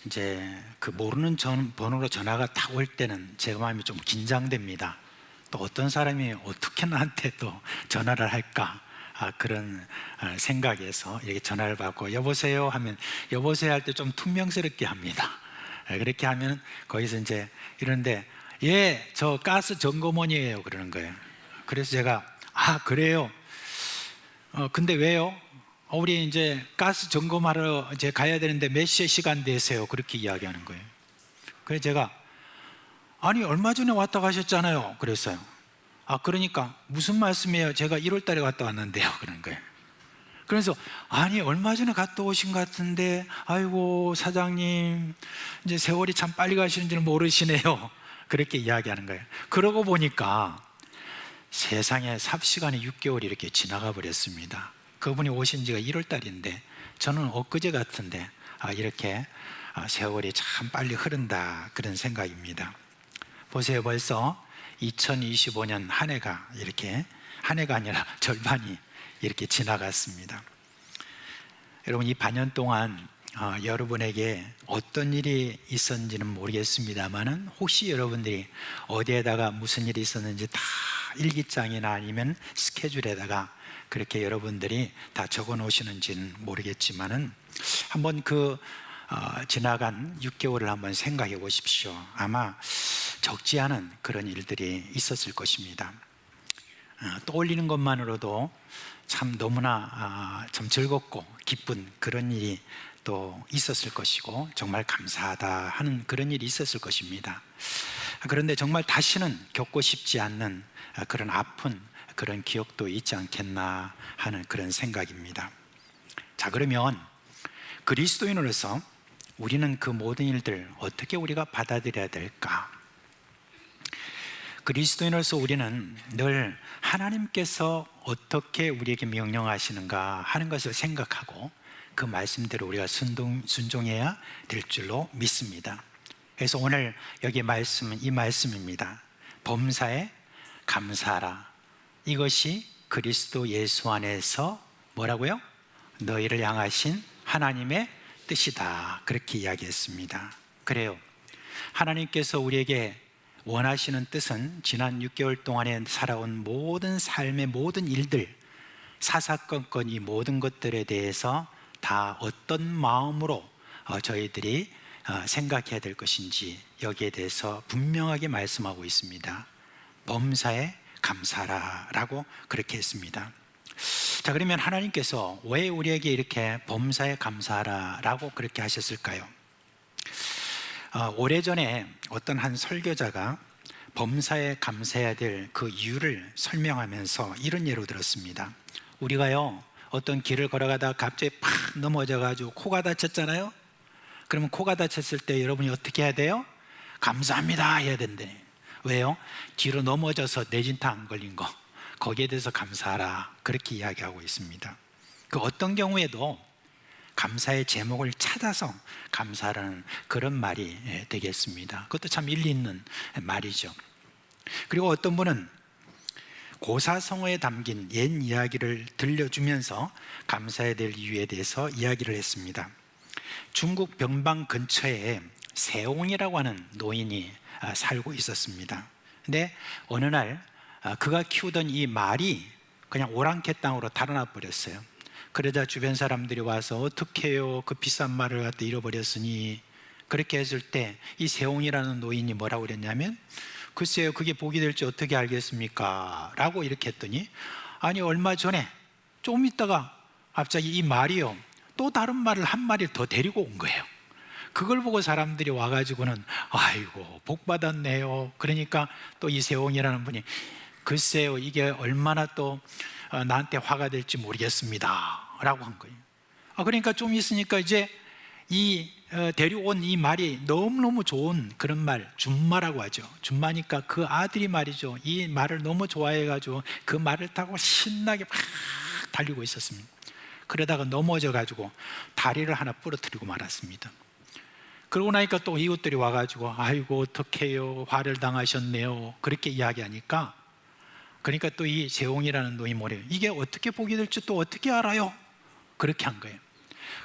이제 그 모르는 번호로 전화가 딱 올 때는 제 마음이 좀 긴장됩니다. 또 어떤 사람이 어떻게 나한테 또 전화를 할까? 그런 생각에서 이렇게 전화를 받고 여보세요 하면 여보세요 할 때 좀 퉁명스럽게 합니다. 그렇게 하면 거기서 이제 이런데 예, 저 가스 점검원이에요 그러는 거예요. 그래서 제가 그래요? 근데 왜요? 우리 이제 가스 점검하러 이제 가야 되는데 몇 시에 시간 되세요? 그렇게 이야기하는 거예요. 그래서 제가 아니 얼마 전에 왔다 가셨잖아요. 그랬어요. 그러니까 무슨 말씀이에요? 제가 1월 달에 갔다 왔는데요. 그런 거예요. 그래서 아니 얼마 전에 갔다 오신 것 같은데 아이고 사장님 이제 세월이 참 빨리 가시는 줄 모르시네요. 그렇게 이야기하는 거예요. 그러고 보니까 세상에 삽시간에 6개월이 이렇게 지나가 버렸습니다. 그분이 오신 지가 1월 달인데 저는 엊그제 같은데 이렇게 세월이 참 빨리 흐른다 그런 생각입니다. 보세요. 벌써 2025년 한 해가 이렇게 한 해가 아니라 절반이 이렇게 지나갔습니다. 여러분 이 반년 동안 여러분에게 어떤 일이 있었는지는 모르겠습니다만은 혹시 여러분들이 어디에다가 무슨 일이 있었는지 다 일기장이나 아니면 스케줄에다가 그렇게 여러분들이 다 적어 놓으시는지는 모르겠지만은 한번 지나간 6개월을 한번 생각해 보십시오. 아마 적지 않은 그런 일들이 있었을 것입니다. 떠올리는 것만으로도 참 너무나 참 즐겁고 기쁜 그런 일이 또 있었을 것이고 정말 감사하다 하는 그런 일이 있었을 것입니다. 그런데 정말 다시는 겪고 싶지 않는 그런 아픈 그런 기억도 있지 않겠나 하는 그런 생각입니다. 자, 그러면 그리스도인으로서 우리는 그 모든 일들 어떻게 우리가 받아들여야 될까? 그리스도인으로서 우리는 늘 하나님께서 어떻게 우리에게 명령하시는가 하는 것을 생각하고 그 말씀대로 우리가 순종해야 될 줄로 믿습니다. 그래서 오늘 여기 말씀은 이 말씀입니다. 범사에 감사하라. 이것이 그리스도 예수 안에서 뭐라고요? 너희를 향하신 하나님의 뜻이다. 그렇게 이야기했습니다. 그래요. 하나님께서 우리에게 원하시는 뜻은 지난 6개월 동안에 살아온 모든 삶의 모든 일들, 사사건건 이 모든 것들에 대해서 다 어떤 마음으로 저희들이 생각해야 될 것인지 여기에 대해서 분명하게 말씀하고 있습니다. 범사에 감사하라라고 그렇게 했습니다. 자, 그러면 하나님께서 왜 우리에게 이렇게 범사에 감사하라라고 그렇게 하셨을까요? 오래전에 어떤 한 설교자가 범사에 감사해야 될 그 이유를 설명하면서 이런 예로 들었습니다. 우리가요 어떤 길을 걸어가다가 갑자기 팍 넘어져가지고 코가 다쳤잖아요. 그러면 코가 다쳤을 때 여러분이 어떻게 해야 돼요? 감사합니다 해야 된대. 왜요? 뒤로 넘어져서 뇌진탕 걸린 거 거기에 대해서 감사하라 그렇게 이야기하고 있습니다. 그 어떤 경우에도 감사의 제목을 찾아서 감사하라는 그런 말이 되겠습니다. 그것도 참 일리 있는 말이죠. 그리고 어떤 분은 고사성어에 담긴 옛 이야기를 들려주면서 감사해야 될 이유에 대해서 이야기를 했습니다. 중국 병방 근처에 세옹이라고 하는 노인이 살고 있었습니다. 근데 어느 날 그가 키우던 이 말이 그냥 오랑캐 땅으로 달아나 버렸어요. 그러자 주변 사람들이 와서 어떻게 해요? 그 비싼 말을 갖다 잃어버렸으니. 그렇게 했을 때 이 세옹이라는 노인이 뭐라고 그랬냐면 글쎄요 그게 복이 될지 어떻게 알겠습니까? 라고 이렇게 했더니 아니 얼마 전에 좀 있다가 갑자기 이 말이요 또 다른 말을 한 마리 더 데리고 온 거예요. 그걸 보고 사람들이 와가지고는 아이고 복 받았네요. 그러니까 또 이 세옹이라는 분이 글쎄요 이게 얼마나 또 나한테 화가 될지 모르겠습니다 라고 한 거예요. 그러니까 좀 있으니까 이제 이 데려온 이 말이 너무너무 좋은 그런 말, 준마라고 하죠. 준마니까 그 아들이 말이죠, 이 말을 너무 좋아해가지고 그 말을 타고 신나게 막 달리고 있었습니다. 그러다가 넘어져가지고 다리를 하나 부러뜨리고 말았습니다. 그러고 나니까 또 이웃들이 와가지고 아이고 어떡해요, 화를 당하셨네요, 그렇게 이야기하니까, 그러니까 또 이 재홍이라는 놈이 뭐래요, 이게 어떻게 복이 될지 또 어떻게 알아요? 그렇게 한 거예요.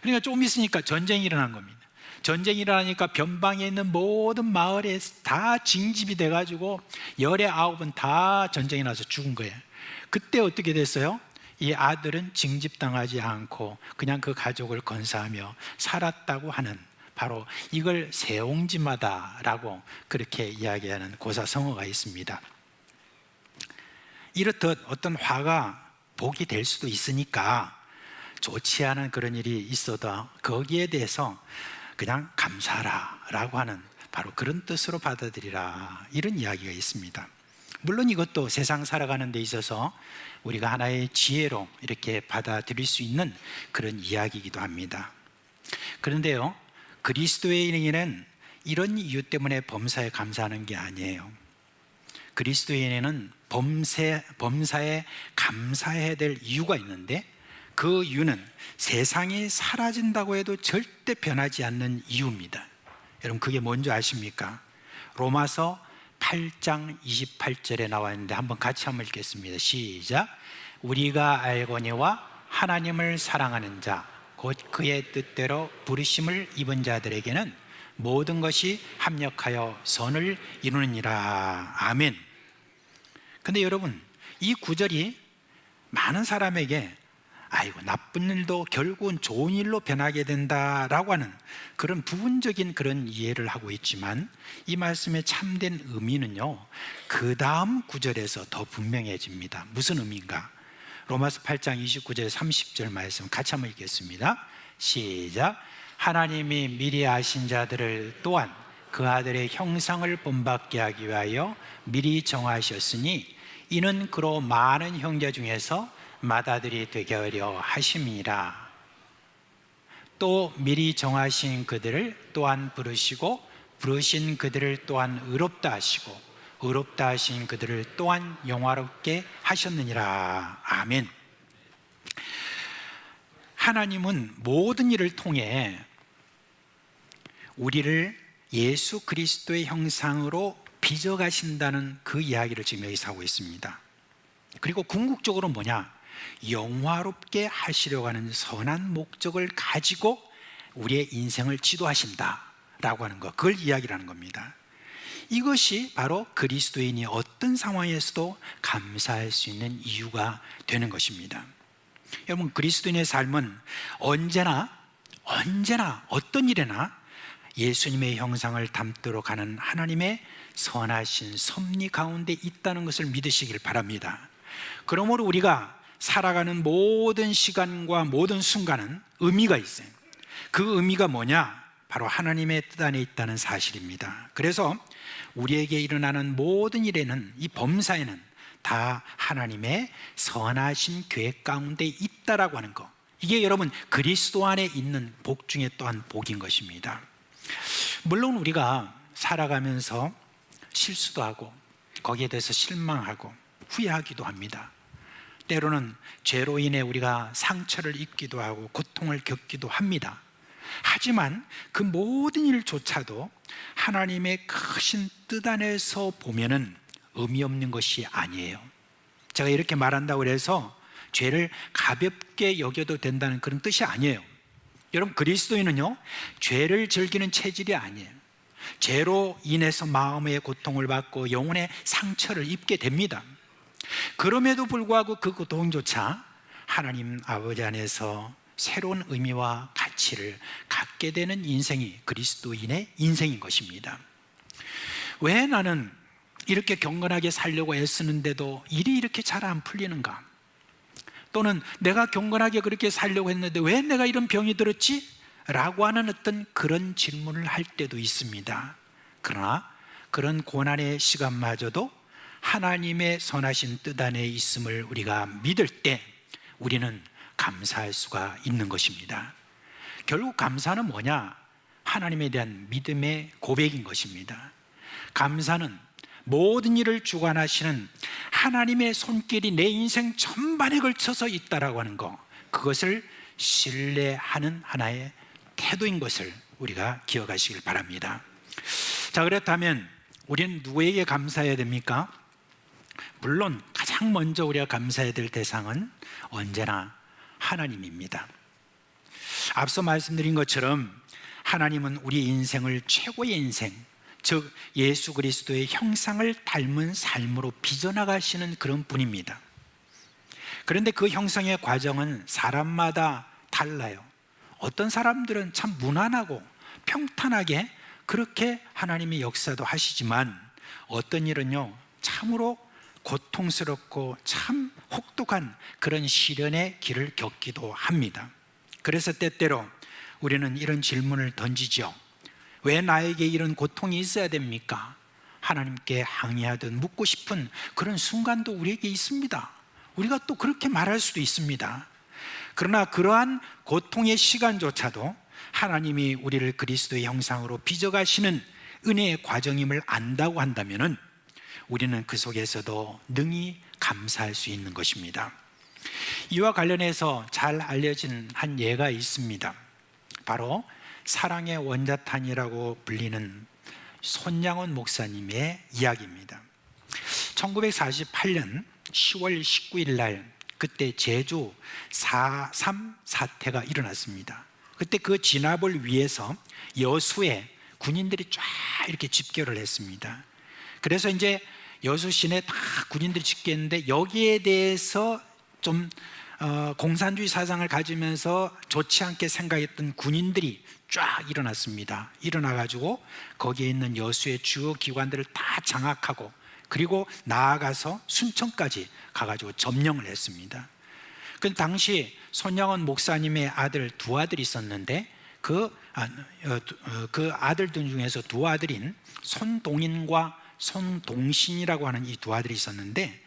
그러니까 좀 있으니까 전쟁이 일어난 겁니다. 전쟁이 일어나니까 변방에 있는 모든 마을에 다 징집이 돼가지고 19은 다 전쟁이 나서 죽은 거예요. 그때 어떻게 됐어요? 이 아들은 징집당하지 않고 그냥 그 가족을 건사하며 살았다고 하는, 바로 이걸 세옹지마다라고 그렇게 이야기하는 고사성어가 있습니다. 이렇듯 어떤 화가 복이 될 수도 있으니까 좋지 않은 그런 일이 있어도 거기에 대해서 그냥 감사하라 라고 하는, 바로 그런 뜻으로 받아들이라, 이런 이야기가 있습니다. 물론 이것도 세상 살아가는 데 있어서 우리가 하나의 지혜로 이렇게 받아들일 수 있는 그런 이야기이기도 합니다. 그런데요, 그리스도인에게는 이런 이유 때문에 범사에 감사하는 게 아니에요. 그리스도인에게는 범사에 감사해야 될 이유가 있는데, 그 이유는 세상이 사라진다고 해도 절대 변하지 않는 이유입니다. 여러분, 그게 뭔지 아십니까? 로마서 8장 28절에 나와 있는데 한번 같이 한번 읽겠습니다. 시작. 우리가 알거니와 하나님을 사랑하는 자, 곧 그의 뜻대로 부르심을 입은 자들에게는 모든 것이 합력하여 선을 이루느니라. 아멘. 근데 여러분, 이 구절이 많은 사람에게 아이고 나쁜 일도 결국은 좋은 일로 변하게 된다라고 하는 그런 부분적인 그런 이해를 하고 있지만, 이 말씀의 참된 의미는요, 그 다음 구절에서 더 분명해집니다. 무슨 의미인가? 로마서 8장 29절 30절 말씀 같이 한번 읽겠습니다. 시작. 하나님이 미리 아신 자들을 또한 그 아들의 형상을 본받게 하기 위하여 미리 정하셨으니 이는 그로 많은 형제 중에서 맏아들이 되게 하려 하심이라. 또 미리 정하신 그들을 또한 부르시고 부르신 그들을 또한 의롭다 하시고 의롭다 하신 그들을 또한 영화롭게 하셨느니라. 아멘. 하나님은 모든 일을 통해 우리를 예수 그리스도의 형상으로 빚어가신다는 그 이야기를 지금 여기서 하고 있습니다. 그리고 궁극적으로 뭐냐? 영화롭게 하시려고 하는 선한 목적을 가지고 우리의 인생을 지도하신다라고 하는 것, 그걸 이야기하는 겁니다. 이것이 바로 그리스도인이 어떤 상황에서도 감사할 수 있는 이유가 되는 것입니다. 여러분, 그리스도인의 삶은 언제나 어떤 일에나 예수님의 형상을 담도록 하는 하나님의 선하신 섭리 가운데 있다는 것을 믿으시길 바랍니다. 그러므로 우리가 살아가는 모든 시간과 모든 순간은 의미가 있어요. 그 의미가 뭐냐? 바로 하나님의 뜻 안에 있다는 사실입니다. 그래서 우리에게 일어나는 모든 일에는, 이 범사에는 다 하나님의 선하신 계획 가운데 있다라고 하는 것, 이게 여러분 그리스도 안에 있는 복 중에 또한 복인 것입니다. 물론 우리가 살아가면서 실수도 하고 거기에 대해서 실망하고 후회하기도 합니다. 때로는 죄로 인해 우리가 상처를 입기도 하고 고통을 겪기도 합니다. 하지만 그 모든 일조차도 하나님의 크신 뜻 안에서 보면은 의미 없는 것이 아니에요. 제가 이렇게 말한다고 해서 죄를 가볍게 여겨도 된다는 그런 뜻이 아니에요. 여러분, 그리스도인은요, 죄를 즐기는 체질이 아니에요. 죄로 인해서 마음의 고통을 받고 영혼의 상처를 입게 됩니다. 그럼에도 불구하고 그 고통조차 하나님 아버지 안에서 새로운 의미와 가치를 갖게 되는 인생이 그리스도인의 인생인 것입니다. 왜 나는 이렇게 경건하게 살려고 애쓰는데도 일이 이렇게 잘 안 풀리는가? 또는 내가 경건하게 그렇게 살려고 했는데 왜 내가 이런 병이 들었지? 라고 하는 어떤 그런 질문을 할 때도 있습니다. 그러나 그런 고난의 시간마저도 하나님의 선하신 뜻 안에 있음을 우리가 믿을 때 우리는 감사할 수가 있는 것입니다. 결국 감사는 뭐냐? 하나님에 대한 믿음의 고백인 것입니다. 감사는 모든 일을 주관하시는 하나님의 손길이 내 인생 전반에 걸쳐서 있다라고 하는 것, 그것을 신뢰하는 하나의 태도인 것을 우리가 기억하시길 바랍니다. 자, 그렇다면 우리는 누구에게 감사해야 됩니까? 물론 가장 먼저 우리가 감사해야 될 대상은 언제나 하나님입니다. 앞서 말씀드린 것처럼 하나님은 우리 인생을 최고의 인생, 즉 예수 그리스도의 형상을 닮은 삶으로 빚어나가시는 그런 분입니다. 그런데 그 형성의 과정은 사람마다 달라요. 어떤 사람들은 참 무난하고 평탄하게 그렇게 하나님의 역사도 하시지만, 어떤 일은요 참으로 고통스럽고 참 혹독한 그런 시련의 길을 겪기도 합니다. 그래서 때때로 우리는 이런 질문을 던지죠. 왜 나에게 이런 고통이 있어야 됩니까? 하나님께 항의하듯 묻고 싶은 그런 순간도 우리에게 있습니다. 우리가 또 그렇게 말할 수도 있습니다. 그러나 그러한 고통의 시간조차도 하나님이 우리를 그리스도의 형상으로 빚어가시는 은혜의 과정임을 안다고 한다면 우리는 그 속에서도 능히 감사할 수 있는 것입니다. 이와 관련해서 잘 알려진 한 예가 있습니다. 바로 사랑의 원자탄이라고 불리는 손양원 목사님의 이야기입니다. 1948년 10월 19일 날, 그때 제주 4.3 사태가 일어났습니다. 그때 그 진압을 위해서 여수에 군인들이 쫙 이렇게 집결을 했습니다. 그래서 이제 여수 시내 다 군인들이 집결했는데, 여기에 대해서 좀 공산주의 사상을 가지면서 좋지 않게 생각했던 군인들이 쫙 일어났습니다. 일어나가지고 거기에 있는 여수의 주요 기관들을 다 장악하고, 그리고 나아가서 순천까지 가가지고 점령을 했습니다. 그 당시 손양원 목사님의 아들, 두 아들이 있었는데 그 아들들 중에서 두 아들인 손동인과 손동신이라고 하는 이 두 아들이 있었는데,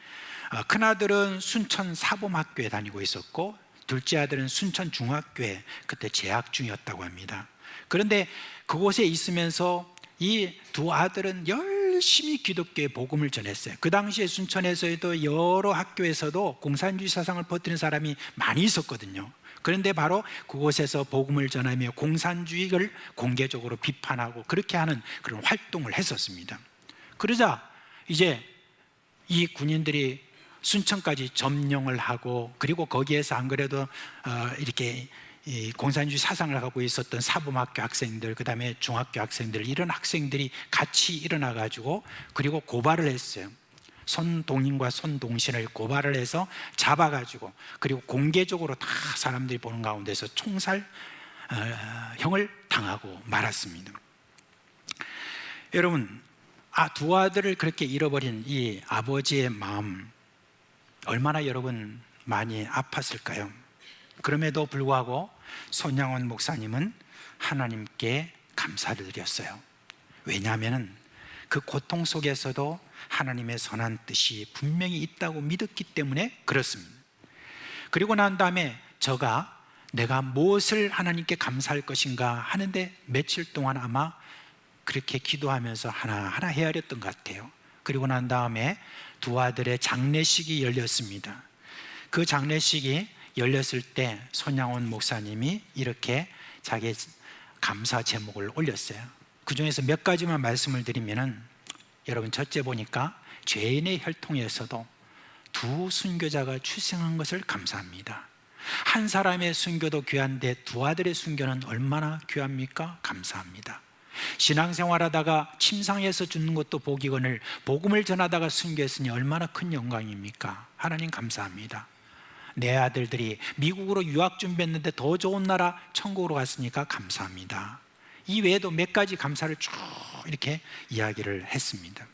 큰아들은 순천 사범학교에 다니고 있었고, 둘째 아들은 순천 중학교에 그때 재학 중이었다고 합니다. 그런데 그곳에 있으면서 이 두 아들은 열심히 기독교의 복음을 전했어요. 그 당시에 순천에서도 여러 학교에서도 공산주의 사상을 퍼뜨리는 사람이 많이 있었거든요. 그런데 바로 그곳에서 복음을 전하며 공산주의를 공개적으로 비판하고 그렇게 하는 그런 활동을 했었습니다. 그러자 이제 이 군인들이 순천까지 점령을 하고, 그리고 거기에서 안 그래도 이렇게 이 공산주의 사상을 갖고 있었던 사범학교 학생들, 그 다음에 중학교 학생들, 이런 학생들이 같이 일어나 가지고 그리고 고발을 했어요. 손동인과 손동신을 고발을 해서 잡아가지고, 그리고 공개적으로 다 사람들이 보는 가운데서 총살형을 당하고 말았습니다. 여러분, 두 아들을 그렇게 잃어버린 이 아버지의 마음, 얼마나 여러분 많이 아팠을까요? 그럼에도 불구하고 손양원 목사님은 하나님께 감사를 드렸어요. 왜냐하면 그 고통 속에서도 하나님의 선한 뜻이 분명히 있다고 믿었기 때문에 그렇습니다. 그리고 난 다음에 내가 무엇을 하나님께 감사할 것인가 하는데 며칠 동안 아마 그렇게 기도하면서 하나하나 헤아렸던 것 같아요. 그리고 난 다음에 두 아들의 장례식이 열렸습니다. 그 장례식이 열렸을 때 손양원 목사님이 이렇게 자기의 감사 제목을 올렸어요. 그 중에서 몇 가지만 말씀을 드리면은, 여러분, 첫째 보니까 죄인의 혈통에서도 두 순교자가 출생한 것을 감사합니다. 한 사람의 순교도 귀한데 두 아들의 순교는 얼마나 귀합니까? 감사합니다. 신앙생활하다가 침상에서 죽는 것도 복이거늘 복음을 전하다가 순교했으니 얼마나 큰 영광입니까? 하나님 감사합니다. 내 아들들이 미국으로 유학 준비했는데 더 좋은 나라 천국으로 갔으니까 감사합니다. 이 외에도 몇 가지 감사를 쭉 이렇게 이야기를 했습니다.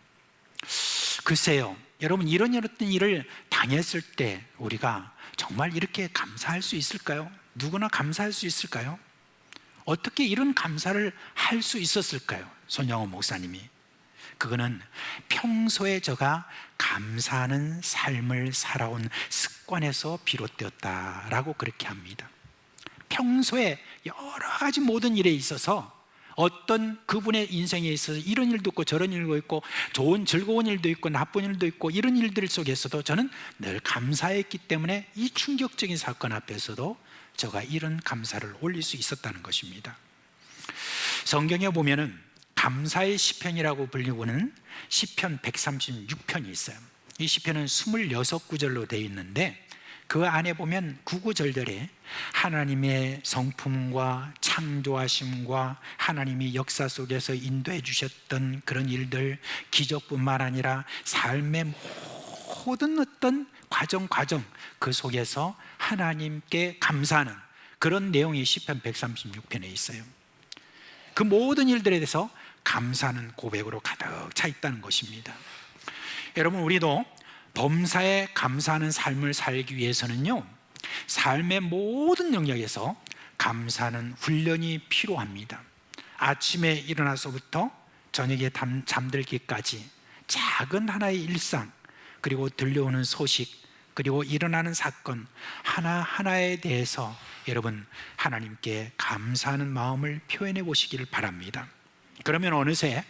글쎄요, 여러분, 이런 일을 당했을 때 우리가 정말 이렇게 감사할 수 있을까요? 누구나 감사할 수 있을까요? 어떻게 이런 감사를 할 수 있었을까요? 손양원 목사님이. 그거는 평소에 저가 감사하는 삶을 살아온 습관에서 비롯되었다라고 그렇게 합니다. 평소에 여러 가지 모든 일에 있어서 어떤 그분의 인생에 있어서 이런 일도 있고 저런 일도 있고 좋은 즐거운 일도 있고 나쁜 일도 있고 이런 일들 속에서도 저는 늘 감사했기 때문에 이 충격적인 사건 앞에서도 제가 이런 감사를 올릴 수 있었다는 것입니다. 성경에 보면은 감사의 시편이라고 불리고는 시편 136편이 있어요. 이 시편은 26구절로 되어 있는데 그 안에 보면 9구절들에 하나님의 성품과 창조하심과 하나님이 역사 속에서 인도해 주셨던 그런 일들, 기적뿐만 아니라 삶의 모든 어떤 과정 그 속에서 하나님께 감사하는 그런 내용이 시편 136편에 있어요. 그 모든 일들에 대해서 감사하는 고백으로 가득 차 있다는 것입니다. 여러분, 우리도 범사에 감사하는 삶을 살기 위해서는요, 삶의 모든 영역에서 감사하는 훈련이 필요합니다. 아침에 일어나서부터 저녁에 잠들기까지 작은 하나의 일상, 그리고 들려오는 소식, 그리고 일어나는 사건 하나하나에 대해서 여러분 하나님께 감사하는 마음을 표현해 보시기를 바랍니다. 그러면 어느새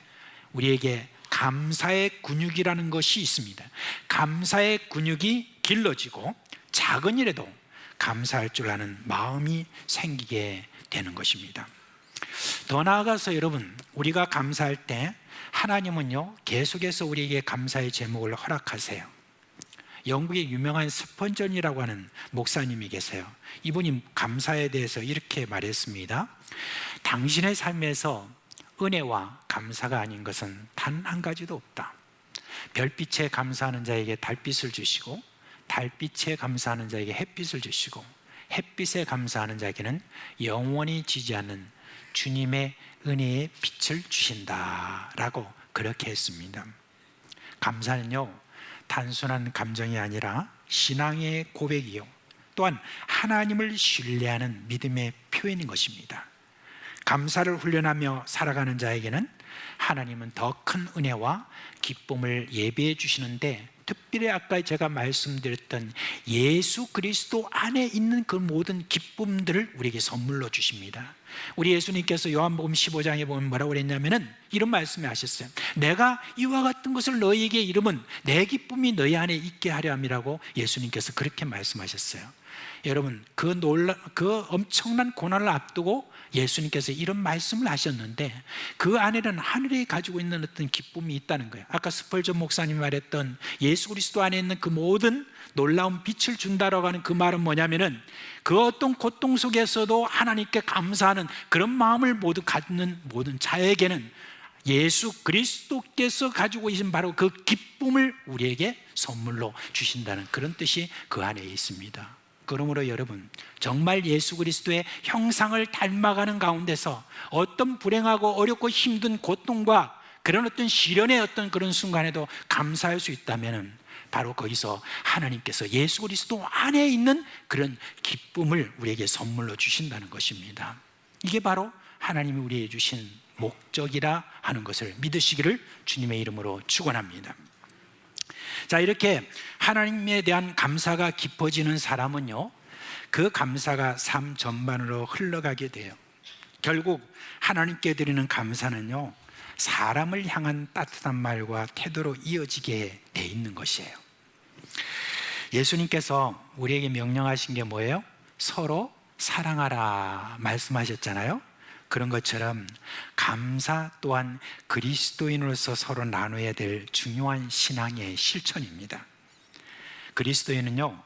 우리에게 감사의 근육이라는 것이 있습니다. 감사의 근육이 길러지고 작은 일에도 감사할 줄 아는 마음이 생기게 되는 것입니다. 더 나아가서 여러분, 우리가 감사할 때 하나님은요 계속해서 우리에게 감사의 제목을 허락하세요. 영국의 유명한 스펀전이라고 하는 목사님이 계세요. 이분이 감사에 대해서 이렇게 말했습니다. 당신의 삶에서 은혜와 감사가 아닌 것은 단 한 가지도 없다. 별빛에 감사하는 자에게 달빛을 주시고, 달빛에 감사하는 자에게 햇빛을 주시고, 햇빛에 감사하는 자에게는 영원히 지지 않는 주님의 은혜의 빛을 주신다라고 그렇게 했습니다. 감사는요 단순한 감정이 아니라 신앙의 고백이요, 또한 하나님을 신뢰하는 믿음의 표현인 것입니다. 감사를 훈련하며 살아가는 자에게는 하나님은 더 큰 은혜와 기쁨을 예비해 주시는데, 특별히 아까 제가 말씀드렸던 예수 그리스도 안에 있는 그 모든 기쁨들을 우리에게 선물로 주십니다. 우리 예수님께서 요한복음 15장에 보면 뭐라고 그랬냐면은 이런 말씀을 하셨어요. 내가 이와 같은 것을 너희에게 이름은 내 기쁨이 너희 안에 있게 하려 함이라고 예수님께서 그렇게 말씀하셨어요. 여러분, 그 엄청난 고난을 앞두고 예수님께서 이런 말씀을 하셨는데 그 안에는 하늘이 가지고 있는 어떤 기쁨이 있다는 거예요. 아까 스펄전 목사님이 말했던 예수 그리스도 안에 있는 그 모든 놀라운 빛을 준다라고 하는 그 말은 뭐냐면은 그 어떤 고통 속에서도 하나님께 감사하는 그런 마음을 모두 갖는 모든 자에게는 예수 그리스도께서 가지고 계신 바로 그 기쁨을 우리에게 선물로 주신다는 그런 뜻이 그 안에 있습니다. 그러므로 여러분, 정말 예수 그리스도의 형상을 닮아가는 가운데서 어떤 불행하고 어렵고 힘든 고통과 그런 어떤 시련의 어떤 그런 순간에도 감사할 수 있다면 바로 거기서 하나님께서 예수 그리스도 안에 있는 그런 기쁨을 우리에게 선물로 주신다는 것입니다. 이게 바로 하나님이 우리에게 주신 목적이라 하는 것을 믿으시기를 주님의 이름으로 축원합니다. 자, 이렇게 하나님에 대한 감사가 깊어지는 사람은요, 그 감사가 삶 전반으로 흘러가게 돼요. 결국 하나님께 드리는 감사는요, 사람을 향한 따뜻한 말과 태도로 이어지게 돼 있는 것이에요. 예수님께서 우리에게 명령하신 게 뭐예요? 서로 사랑하라 말씀하셨잖아요. 그런 것처럼 감사 또한 그리스도인으로서 서로 나눠야 될 중요한 신앙의 실천입니다. 그리스도인은요,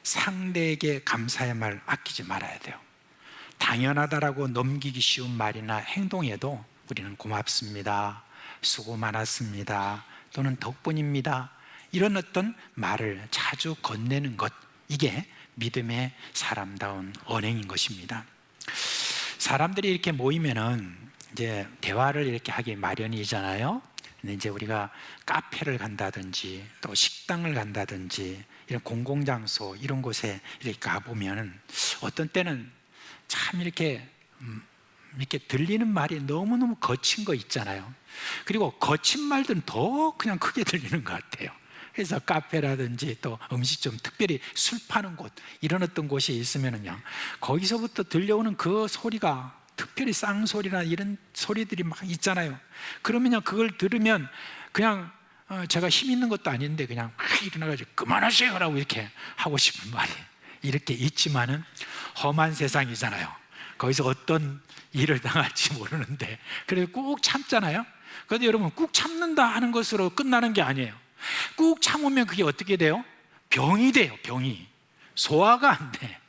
상대에게 감사의 말 아끼지 말아야 돼요. 당연하다라고 넘기기 쉬운 말이나 행동에도 우리는 고맙습니다, 수고 많았습니다, 또는 덕분입니다, 이런 어떤 말을 자주 건네는 것, 이게 믿음의 사람다운 언행인 것입니다. 사람들이 이렇게 모이면은 이제 대화를 이렇게 하기 마련이잖아요. 근데 이제 우리가 카페를 간다든지 또 식당을 간다든지 이런 공공장소 이런 곳에 이렇게 가보면 어떤 때는 참 이렇게 들리는 말이 너무너무 거친 거 있잖아요. 그리고 거친 말들은 더 그냥 크게 들리는 것 같아요. 그래서 카페라든지 또 음식점, 특별히 술 파는 곳, 이런 어떤 곳이 있으면은요, 거기서부터 들려오는 그 소리가 특별히 쌍소리나 이런 소리들이 막 있잖아요. 그러면요, 그걸 들으면 그냥 제가 힘 있는 것도 아닌데 그냥 막 일어나가지고 그만하세요라고 이렇게 하고 싶은 말이 이렇게 있지만은 험한 세상이잖아요. 거기서 어떤 일을 당할지 모르는데 그래서 꾹 참잖아요. 그런데 여러분, 꾹 참는다 하는 것으로 끝나는 게 아니에요. 꾹 참으면 그게 어떻게 돼요? 병이 돼요. 병이 소화가 안 돼.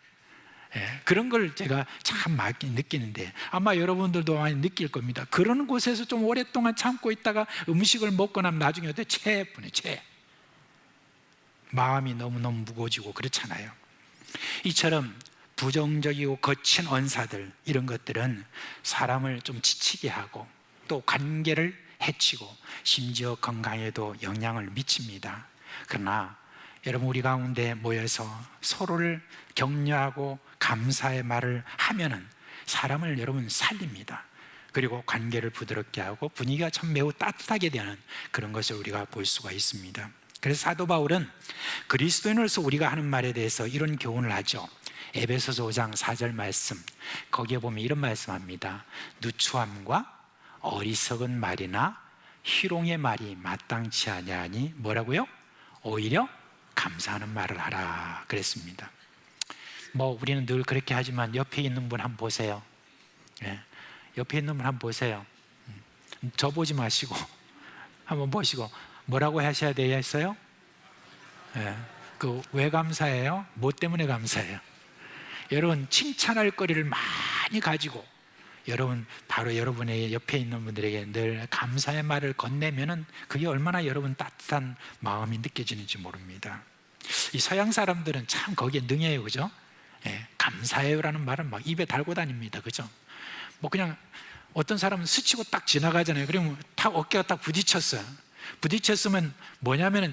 예, 그런 걸 제가 참 많이 느끼는데 아마 여러분들도 많이 느낄 겁니다. 그런 곳에서 좀 오랫동안 참고 있다가 음식을 먹고 나면 나중에 어때? 체분해, 체. 마음이 너무너무 무거워지고 그렇잖아요. 이처럼 부정적이고 거친 언사들, 이런 것들은 사람을 좀 지치게 하고 또 관계를 해치고 심지어 건강에도 영향을 미칩니다. 그러나 여러분, 우리 가운데 모여서 서로를 격려하고 감사의 말을 하면은 사람을 여러분 살립니다. 그리고 관계를 부드럽게 하고 분위기가 참 매우 따뜻하게 되는 그런 것을 우리가 볼 수가 있습니다. 그래서 사도 바울은 그리스도인으로서 우리가 하는 말에 대해서 이런 교훈을 하죠. 에베소서 5장 4절 말씀, 거기에 보면 이런 말씀합니다. 누추함과 어리석은 말이나 희롱의 말이 마땅치 아니하니 뭐라고요? 오히려 감사하는 말을 하라 그랬습니다. 뭐 우리는 늘 그렇게 하지만 옆에 있는 분 한번 보세요. 예, 옆에 있는 분 한번 보세요. 저 보지 마시고 한번 보시고 뭐라고 하셔야 되겠어요? 예, 그 왜 감사해요? 뭐 때문에 감사해요? 여러분, 칭찬할 거리를 많이 가지고 여러분, 바로 여러분의 옆에 있는 분들에게 늘 감사의 말을 건네면은 그게 얼마나 여러분 따뜻한 마음이 느껴지는지 모릅니다. 이 서양 사람들은 참 거기에 능해요, 그죠? 예, 감사해요라는 말은 막 입에 달고 다닙니다, 그죠? 뭐 그냥 어떤 사람은 스치고 딱 지나가잖아요. 그러면 탁 어깨가 딱 부딪혔어요. 부딪혔으면 뭐냐면은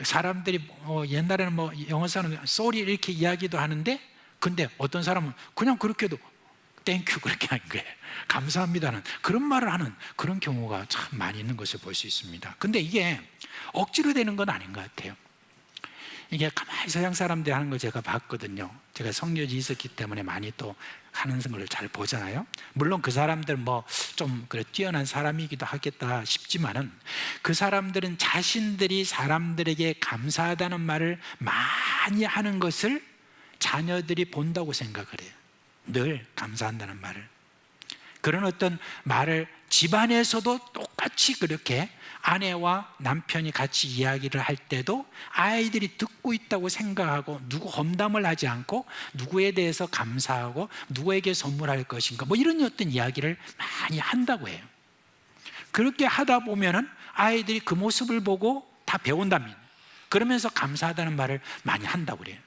사람들이 옛날에는 뭐 영어사는 쏘리 이렇게 이야기도 하는데, 근데 어떤 사람은 그냥 그렇게도 땡큐 그렇게 하는 거예요. 감사합니다는 그런 말을 하는 그런 경우가 참 많이 있는 것을 볼 수 있습니다. 근데 이게 억지로 되는 건 아닌 것 같아요. 이게 가만히 서양 사람들이 하는 거 제가 봤거든요. 제가 성교지 있었기 때문에 많이 또 하는 걸 잘 보잖아요. 물론 그 사람들 뭐 좀 뛰어난 사람이기도 하겠다 싶지만은 그 사람들은 자신들이 사람들에게 감사하다는 말을 많이 하는 것을 자녀들이 본다고 생각을 해요. 늘 감사한다는 말을. 그런 어떤 말을 집안에서도 똑같이 그렇게 아내와 남편이 같이 이야기를 할 때도 아이들이 듣고 있다고 생각하고 누구 험담을 하지 않고 누구에 대해서 감사하고 누구에게 선물할 것인가 뭐 이런 어떤 이야기를 많이 한다고 해요. 그렇게 하다 보면은 아이들이 그 모습을 보고 다 배운답니다. 그러면서 감사하다는 말을 많이 한다고 그래요.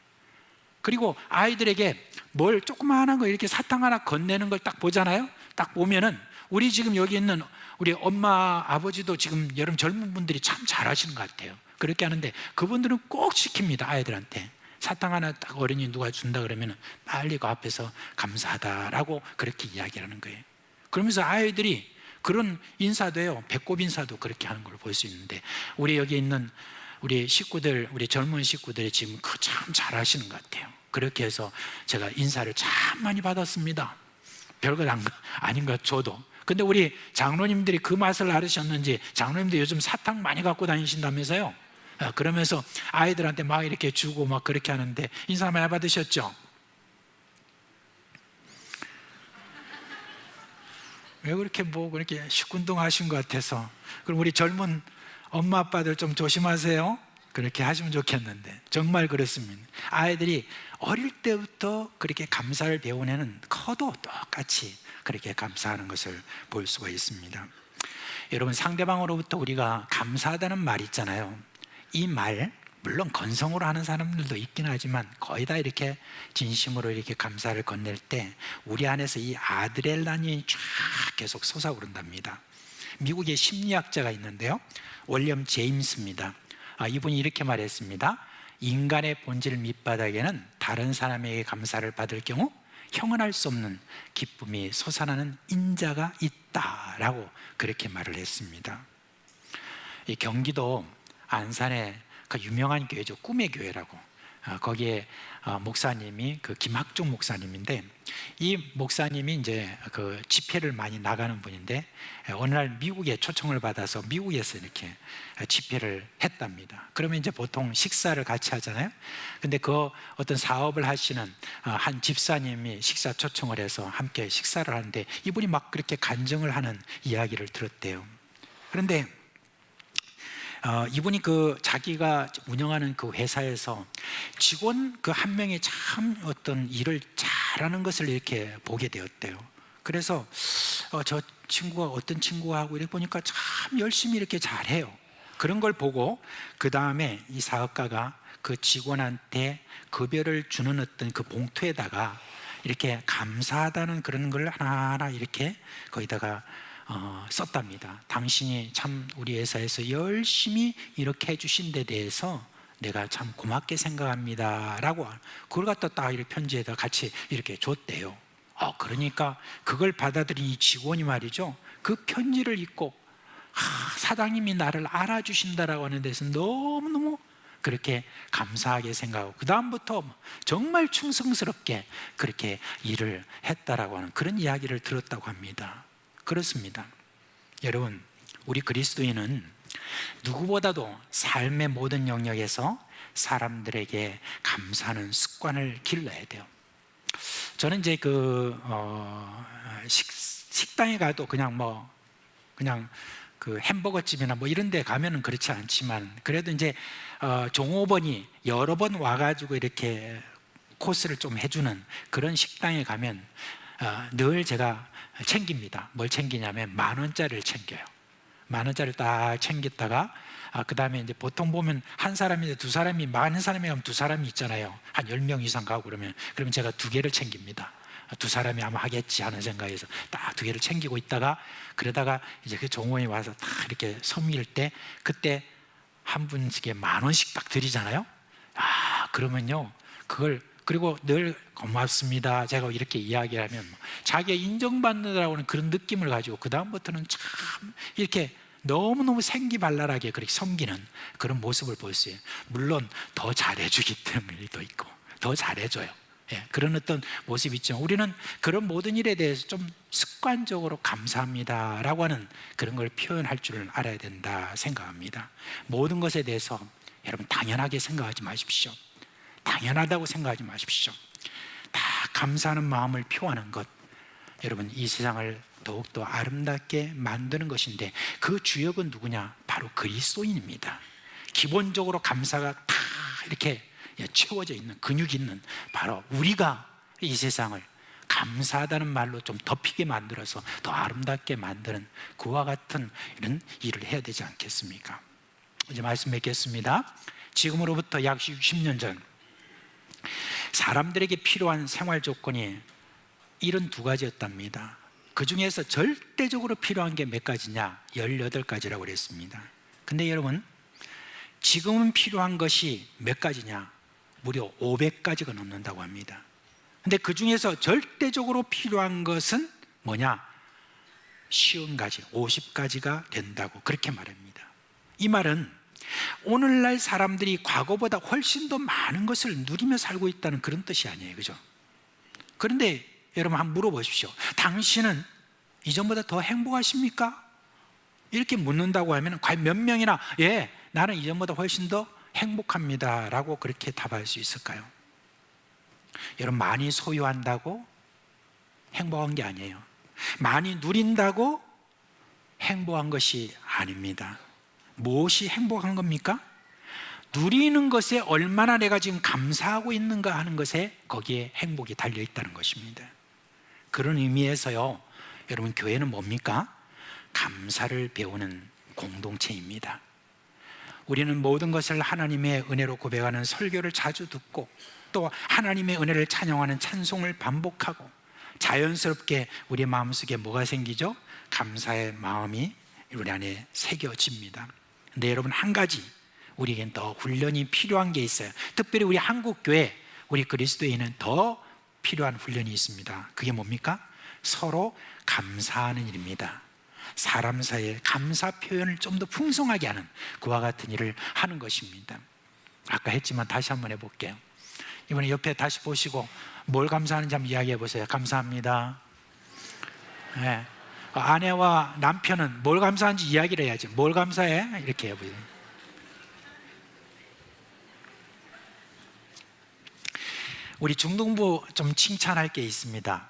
그리고 아이들에게 뭘 조그마한 거 이렇게 사탕 하나 건네는 걸 딱 보잖아요. 딱 보면은 우리 지금 여기 있는 우리 엄마 아버지도 지금 여러분 젊은 분들이 참 잘하시는 것 같아요. 그렇게 하는데 그분들은 꼭 시킵니다. 아이들한테 사탕 하나 딱 어린이 누가 준다 그러면은 빨리 그 앞에서 감사하다라고 그렇게 이야기하는 거예요. 그러면서 아이들이 그런 인사도 해요. 배꼽 인사도 그렇게 하는 걸 볼 수 있는데 우리 여기 있는 우리 식구들, 우리 젊은 식구들이 지금 그 참 잘하시는 것 같아요. 그렇게 해서 제가 인사를 참 많이 받았습니다. 별것 아닌 것 저도. 근데 우리 장로님들이 그 맛을 알으셨는지 장로님들 요즘 사탕 많이 갖고 다니신다면서요. 그러면서 아이들한테 막 이렇게 주고 막 그렇게 하는데 인사 많이 받으셨죠? 왜 그렇게 뭐 그렇게 시큰둥하신 것 같아서. 그럼 우리 젊은 엄마 아빠들 좀 조심하세요. 그렇게 하시면 좋겠는데 정말 그렇습니다. 아이들이 어릴 때부터 그렇게 감사를 배운 애는 커도 똑같이 그렇게 감사하는 것을 볼 수가 있습니다. 여러분, 상대방으로부터 우리가 감사하다는 말 있잖아요. 이 말 물론 건성으로 하는 사람들도 있긴 하지만 거의 다 이렇게 진심으로 이렇게 감사를 건넬 때 우리 안에서 이 아드레날린이 쫙 계속 솟아오른답니다. 미국의 심리학자가 있는데요, 윌리엄 제임스입니다. 이분이 이렇게 말했습니다. 인간의 본질 밑바닥에는 다른 사람에게 감사를 받을 경우 형언할 수 없는 기쁨이 솟아나는 인자가 있다라고 그렇게 말을 했습니다. 이 경기도 안산에 그 유명한 교회죠. 꿈의 교회라고. 거기에 목사님이 그 김학종 목사님인데, 이 목사님이 이제 그 집회를 많이 나가는 분인데, 어느 날 미국에 초청을 받아서 미국에서 이렇게 집회를 했답니다. 그러면 이제 보통 식사를 같이 하잖아요. 근데 그 어떤 사업을 하시는 한 집사님이 식사 초청을 해서 함께 식사를 하는데, 이분이 막 그렇게 간증을 하는 이야기를 들었대요. 그런데 이분이 그 자기가 운영하는 그 회사에서 직원 그 한 명이 참 어떤 일을 잘하는 것을 이렇게 보게 되었대요. 그래서 저 친구가 어떤 친구가 하고 이렇게 보니까 참 열심히 이렇게 잘해요. 그런 걸 보고 그 다음에 이 사업가가 그 직원한테 급여를 주는 어떤 그 봉투에다가 이렇게 감사하다는 그런 걸 하나하나 이렇게 거기다가 썼답니다. 당신이 참 우리 회사에서 열심히 이렇게 해주신 데 대해서 내가 참 고맙게 생각합니다 라고 그걸 갖다 딱 이렇게 편지에다 같이 이렇게 줬대요. 그러니까 그걸 받아들인 이 직원이 말이죠, 그 편지를 읽고 사장님이 나를 알아주신다라고 하는 데서 너무너무 그렇게 감사하게 생각하고 그 다음부터 정말 충성스럽게 그렇게 일을 했다라고 하는 그런 이야기를 들었다고 합니다. 그렇습니다. 여러분, 우리 그리스도인은 누구보다도 삶의 모든 영역에서 사람들에게 감사하는 습관을 길러야 돼요. 저는 이제 식당에 가도 그냥 그 햄버거 집이나 뭐 이런 데 가면은 그렇지 않지만, 그래도 이제 종업원이 여러 번 와가지고 이렇게 코스를 좀 해주는 그런 식당에 가면 늘 제가 챙깁니다. 뭘 챙기냐면 10,000원짜리를 챙겨요. 10,000원짜리를 딱 챙겼다가 그 다음에 이제 보통 보면 한 사람인데 두 사람이, 많은 사람이 가면 두 사람이 있잖아요. 한 10명 이상 가고 그러면 제가 2개를 챙깁니다. 두 사람이 아마 하겠지 하는 생각에서 딱 2개를 챙기고 있다가, 그러다가 이제 그 종업원이 와서 딱 이렇게 섬길 때, 그때 한 분씩에 10,000원씩 딱 드리잖아요. 그러면요, 그걸, 그리고 늘 고맙습니다 제가 이렇게 이야기하면 자기가 인정받는다라고 하는 그런 느낌을 가지고 그 다음부터는 참 이렇게 너무너무 생기발랄하게 그렇게 섬기는 그런 모습을 볼 수 있어요. 물론 더 잘해주기 때문에도 있고 더 잘해줘요. 그런 어떤 모습이 있죠. 우리는 그런 모든 일에 대해서 좀 습관적으로 감사합니다 라고 하는 그런 걸 표현할 줄을 알아야 된다 생각합니다. 모든 것에 대해서 여러분 당연하게 생각하지 마십시오. 당연하다고 생각하지 마십시오. 다 감사하는 마음을 표하는 것, 여러분 이 세상을 더욱더 아름답게 만드는 것인데, 그 주역은 누구냐? 바로 그리스도인입니다. 기본적으로 감사가 다 이렇게 채워져 있는, 근육이 있는 바로 우리가 이 세상을 감사하다는 말로 좀 덮이게 만들어서 더 아름답게 만드는 그와 같은 이런 일을 해야 되지 않겠습니까? 이제 말씀 맺겠습니다. 지금으로부터 약 60년 전 사람들에게 필요한 생활 조건이 72가지였답니다. 그 중에서 절대적으로 필요한 게 몇 가지냐? 18가지라고 그랬습니다. 근데 여러분, 지금은 필요한 것이 몇 가지냐? 무려 500가지가 넘는다고 합니다. 근데 그 중에서 절대적으로 필요한 것은 뭐냐? 50가지, 50가지가 된다고 그렇게 말합니다. 이 말은 오늘날 사람들이 과거보다 훨씬 더 많은 것을 누리며 살고 있다는 그런 뜻이 아니에요. 그죠? 그런데 여러분 한번 물어보십시오. 당신은 이전보다 더 행복하십니까? 이렇게 묻는다고 하면 과연 몇 명이나 나는 이전보다 훨씬 더 행복합니다 라고 그렇게 답할 수 있을까요? 여러분, 많이 소유한다고 행복한 게 아니에요. 많이 누린다고 행복한 것이 아닙니다. 무엇이 행복한 겁니까? 누리는 것에 얼마나 내가 지금 감사하고 있는가 하는 것에 거기에 행복이 달려있다는 것입니다. 그런 의미에서요, 여러분 교회는 뭡니까? 감사를 배우는 공동체입니다. 우리는 모든 것을 하나님의 은혜로 고백하는 설교를 자주 듣고 또 하나님의 은혜를 찬양하는 찬송을 반복하고 자연스럽게 우리 마음속에 뭐가 생기죠? 감사의 마음이 우리 안에 새겨집니다. 근데 여러분, 한 가지 우리에겐 더 훈련이 필요한 게 있어요. 특별히 우리 한국교회, 우리 그리스도인은 더 필요한 훈련이 있습니다. 그게 뭡니까? 서로 감사하는 일입니다. 사람 사이에 감사 표현을 좀 더 풍성하게 하는 그와 같은 일을 하는 것입니다. 아까 했지만 다시 한번 해볼게요. 이번에 옆에 다시 보시고 뭘 감사하는지 한번 이야기해 보세요. 감사합니다. 네. 아내와 남편은 뭘 감사한지 이야기를 해야지. 뭘 감사해? 이렇게 해보세요. 우리 중등부 좀 칭찬할 게 있습니다.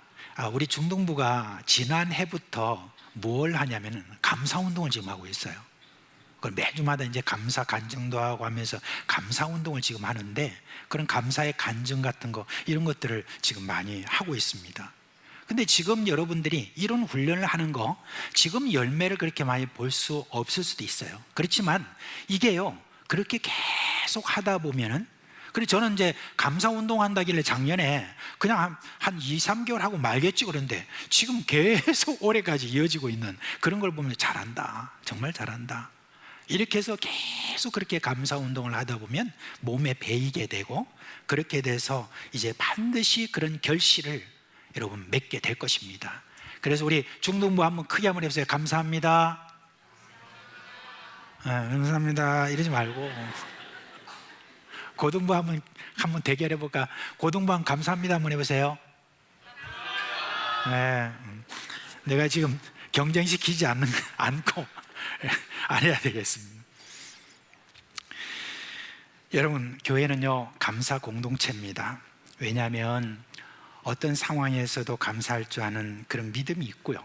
우리 중등부가 지난해부터 뭘 하냐면 감사운동을 지금 하고 있어요. 그걸 매주마다 이제 감사 간증도 하고 하면서 감사운동을 지금 하는데, 그런 감사의 간증 같은 거 이런 것들을 지금 많이 하고 있습니다. 근데 지금 여러분들이 이런 훈련을 하는 거 지금 열매를 그렇게 많이 볼 수 없을 수도 있어요. 그렇지만 이게요, 그렇게 계속 하다 보면은, 그리고 저는 이제 감사운동 한다길래 작년에 그냥 한 2, 3개월 하고 말겠지 그런데 지금 계속 올해까지 이어지고 있는 그런 걸 보면 잘한다, 정말 잘한다. 이렇게 해서 계속 그렇게 감사운동을 하다 보면 몸에 배이게 되고, 그렇게 돼서 이제 반드시 그런 결실을 여러분 맺게 될 것입니다. 그래서 우리 중등부 한번 크게 한번 해보세요. 감사합니다. 감사합니다 이러지 말고, 고등부 한번 대결해 볼까? 고등부 한번 감사합니다 한번 해보세요. 네. 내가 지금 경쟁시키지 않고 안 해야 되겠습니다. 여러분, 교회는요 감사 공동체입니다. 왜냐하면 어떤 상황에서도 감사할 줄 아는 그런 믿음이 있고요,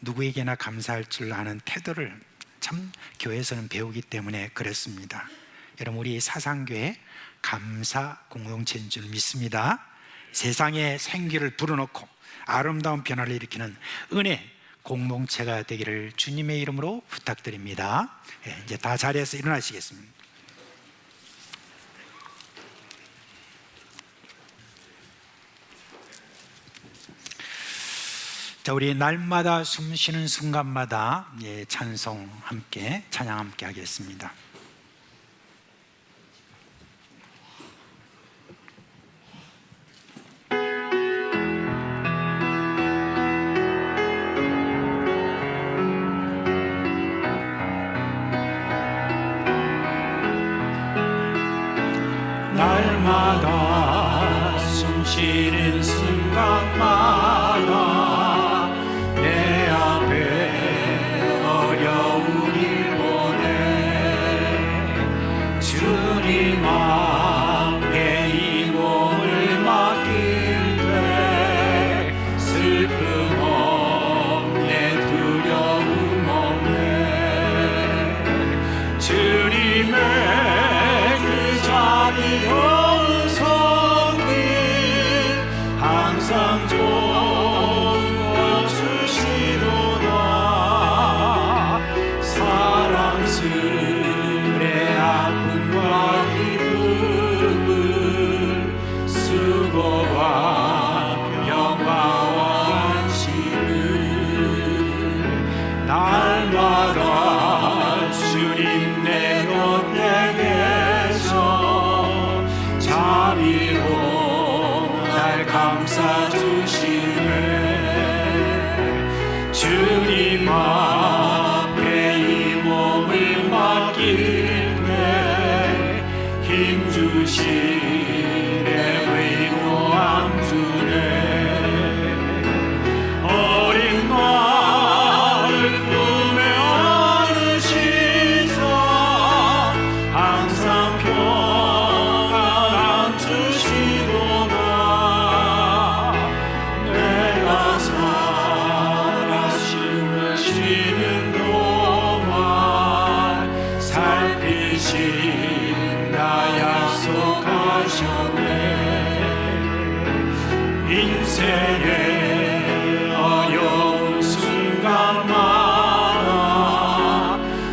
누구에게나 감사할 줄 아는 태도를 참 교회에서는 배우기 때문에 그렇습니다. 여러분, 우리 사상교회 감사 공동체인 줄 믿습니다. 세상에 생기를 불어넣고 아름다운 변화를 일으키는 은혜 공동체가 되기를 주님의 이름으로 부탁드립니다. 이제 다 자리에서 일어나시겠습니다. 자, 우리 날마다 숨쉬는 순간마다 찬양 함께 하겠습니다. 날마다 숨쉬는 순간마다 내 앞에 어려운 일 보내 주님 앞에 이 몸을 맡길 때 슬픔 없네 두려움 없네 주님의 항상 도와주시도다 사랑스레 아픔과 기쁨을 수고와 평화와 안식을 날마다 주님 내 곁에 계셔 자비로 감사 주시네 주님 앞에 이 몸을 맡길 때 힘 주시네 위로함 주네 어린 마을 품에 안으시사 항상 평안 주시도다 인생의 어려운 순간마다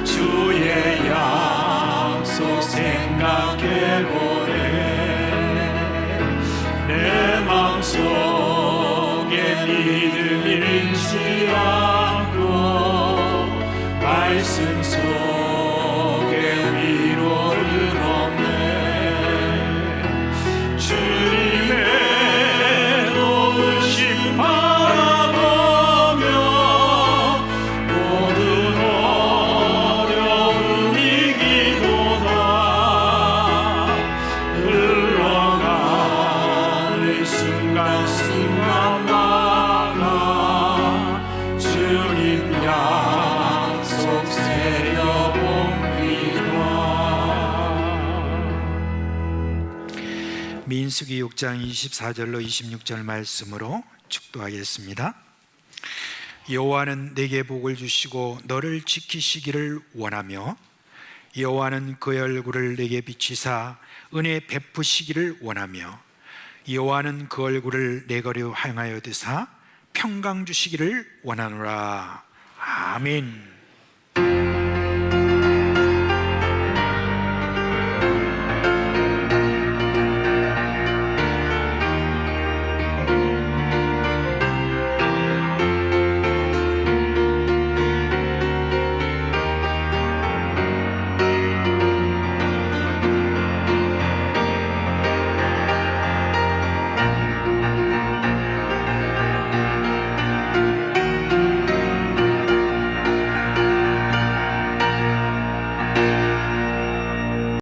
주의 약속 생각해보네 내 맘속에 믿음 잃지 않고 말씀 속에 위로를 얻네 주님의 도우심 바라보며 모든 어려움 이기도다 흘러가 주님 약속 세려봅니다. 민수기 6장 24절로 26절 말씀으로 축도하겠습니다. 여호와는 내게 복을 주시고 너를 지키시기를 원하며 여호와는 그의 얼굴을 내게 비치사 은혜 베푸시기를 원하며 여호와는 그 얼굴을 내게로 향하여 드사 평강 주시기를 원하노라. 아멘.